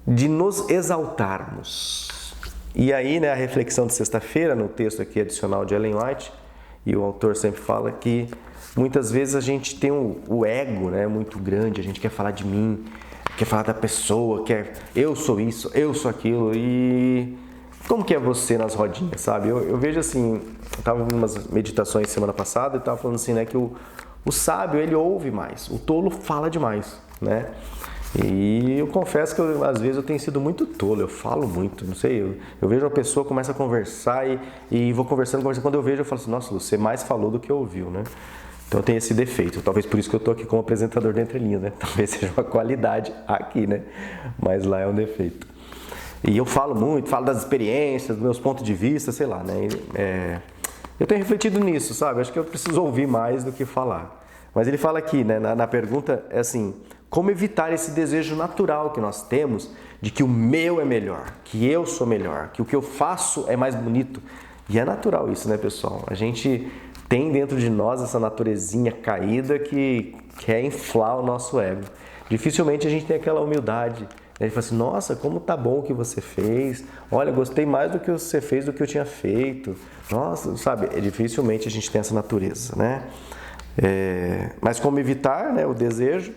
de nos exaltarmos. E aí, né, a reflexão de sexta-feira, no texto aqui adicional de Ellen White, e o autor sempre fala que muitas vezes a gente tem o ego, né, muito grande, a gente quer falar de mim, quer falar da pessoa, eu sou isso, eu sou aquilo, e como que é você nas rodinhas, sabe? Eu vejo assim, eu estava em umas meditações semana passada e estava falando assim, né, que o sábio, ele ouve mais, o tolo fala demais, né? E eu confesso que às vezes eu tenho sido muito tolo, eu falo muito, não sei, eu vejo uma pessoa, começa a conversar e vou conversando, quando eu vejo eu falo assim, nossa, você mais falou do que ouviu, né? Então eu tenho esse defeito, talvez por isso que eu estou aqui como apresentador de Entre Linhas, né? Talvez seja uma qualidade aqui, né? Mas lá é um defeito. E eu falo muito, falo das experiências, dos meus pontos de vista, sei lá, né? Eu tenho refletido nisso, sabe? Acho que eu preciso ouvir mais do que falar. Mas ele fala aqui, né, na pergunta, é assim, como evitar esse desejo natural que nós temos de que o meu é melhor, que eu sou melhor, que o que eu faço é mais bonito. E é natural isso, né, pessoal? A gente tem dentro de nós essa naturezinha caída que quer inflar o nosso ego. Dificilmente a gente tem aquela humildade Ele fala assim, nossa, como tá bom o que você fez. Olha, gostei mais do que você fez do que eu tinha feito. Nossa, sabe, dificilmente a gente tem essa natureza, né? Mas como evitar, né, o desejo?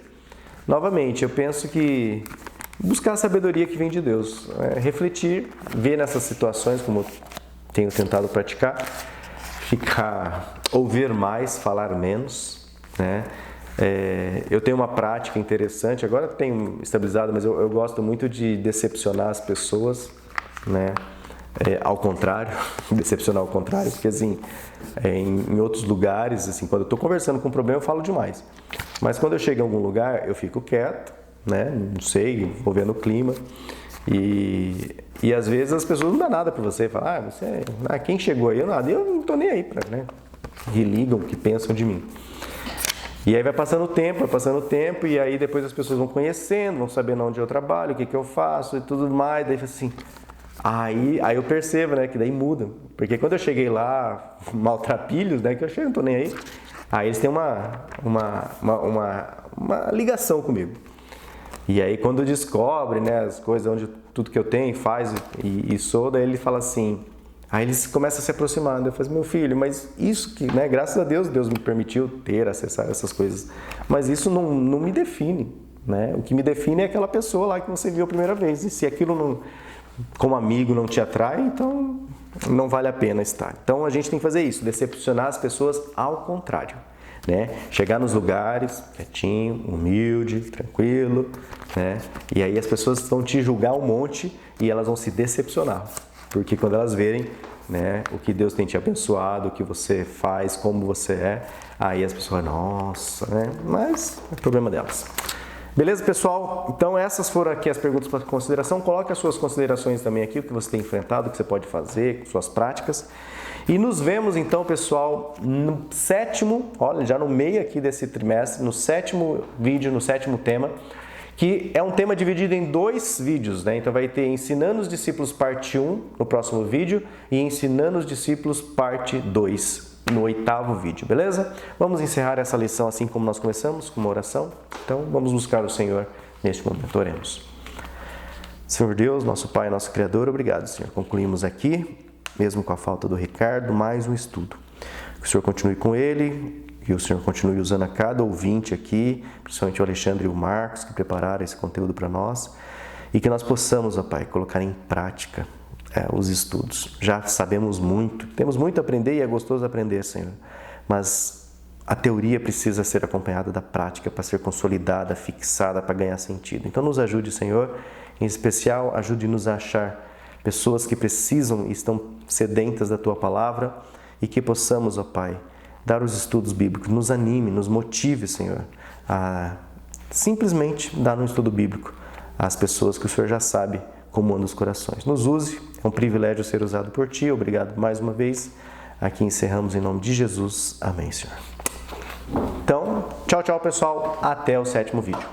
Novamente, eu penso que buscar a sabedoria que vem de Deus. Refletir, ver nessas situações, como eu tenho tentado praticar, ouvir mais, falar menos, né? Eu tenho uma prática interessante, agora tenho estabilizado, mas eu gosto muito de decepcionar as pessoas, né? Ao contrário, decepcionar ao contrário, porque assim, em outros lugares, assim, quando eu estou conversando com um problema, eu falo demais. Mas quando eu chego em algum lugar, eu fico quieto, né? Não sei, vou vendo o clima. E às vezes as pessoas não dão nada para você, falam, quem chegou aí? Eu não estou nem aí para, né? Que ligam, que pensam de mim. E aí vai passando o tempo, e aí depois as pessoas vão conhecendo, vão sabendo onde eu trabalho, o que eu faço e tudo mais. Daí assim, aí eu percebo, né, que daí muda. Porque quando eu cheguei lá, maltrapilhos, né, que eu chego, não tô nem aí eles têm uma ligação comigo. E aí quando descobre, né, as coisas, tudo que eu tenho, faz e sou, daí ele fala assim, aí eles começam a se aproximar. Eu falo, meu filho, mas isso que, né, graças a Deus, Deus me permitiu acessar essas coisas, mas isso não me define, né? O que me define é aquela pessoa lá que você viu a primeira vez, e se aquilo não, como amigo, não te atrai, então não vale a pena estar. Então a gente tem que fazer isso, decepcionar as pessoas ao contrário, né? Chegar nos lugares quietinho, humilde, tranquilo, né? E aí as pessoas vão te julgar um monte e elas vão se decepcionar. Porque quando elas verem, né, o que Deus tem te abençoado, o que você faz, como você é, aí as pessoas, nossa, né? Mas é problema delas. Beleza, pessoal? Então essas foram aqui as perguntas para consideração. Coloque as suas considerações também aqui, o que você tem enfrentado, o que você pode fazer, suas práticas. E nos vemos então, pessoal, no sétimo, olha, já no meio aqui desse trimestre, no sétimo vídeo, no sétimo tema, que é um tema dividido em 2 vídeos, né? Então vai ter Ensinando os Discípulos parte 1 no próximo vídeo e Ensinando os Discípulos parte 2 no 8º vídeo, beleza? Vamos encerrar essa lição assim como nós começamos, com uma oração. Então vamos buscar o Senhor neste momento, oremos. Senhor Deus, nosso Pai, nosso Criador, obrigado, Senhor. Concluímos aqui, mesmo com a falta do Ricardo, mais um estudo. Que o Senhor continue com ele, que o Senhor continue usando a cada ouvinte aqui, principalmente o Alexandre e o Marcos, que prepararam esse conteúdo para nós, e que nós possamos, ó Pai, colocar em prática os estudos. Já sabemos muito, temos muito a aprender e é gostoso aprender, Senhor, mas a teoria precisa ser acompanhada da prática para ser consolidada, fixada, para ganhar sentido. Então nos ajude, Senhor, em especial ajude-nos a achar pessoas que precisam e estão sedentas da Tua Palavra e que possamos, ó Pai, dar os estudos bíblicos, nos anime, nos motive, Senhor, a simplesmente dar um estudo bíblico às pessoas que o Senhor já sabe como andam os corações. Nos use, é um privilégio ser usado por Ti, obrigado mais uma vez. Aqui encerramos em nome de Jesus, amém, Senhor. Então, tchau, tchau, pessoal, até o 7º vídeo.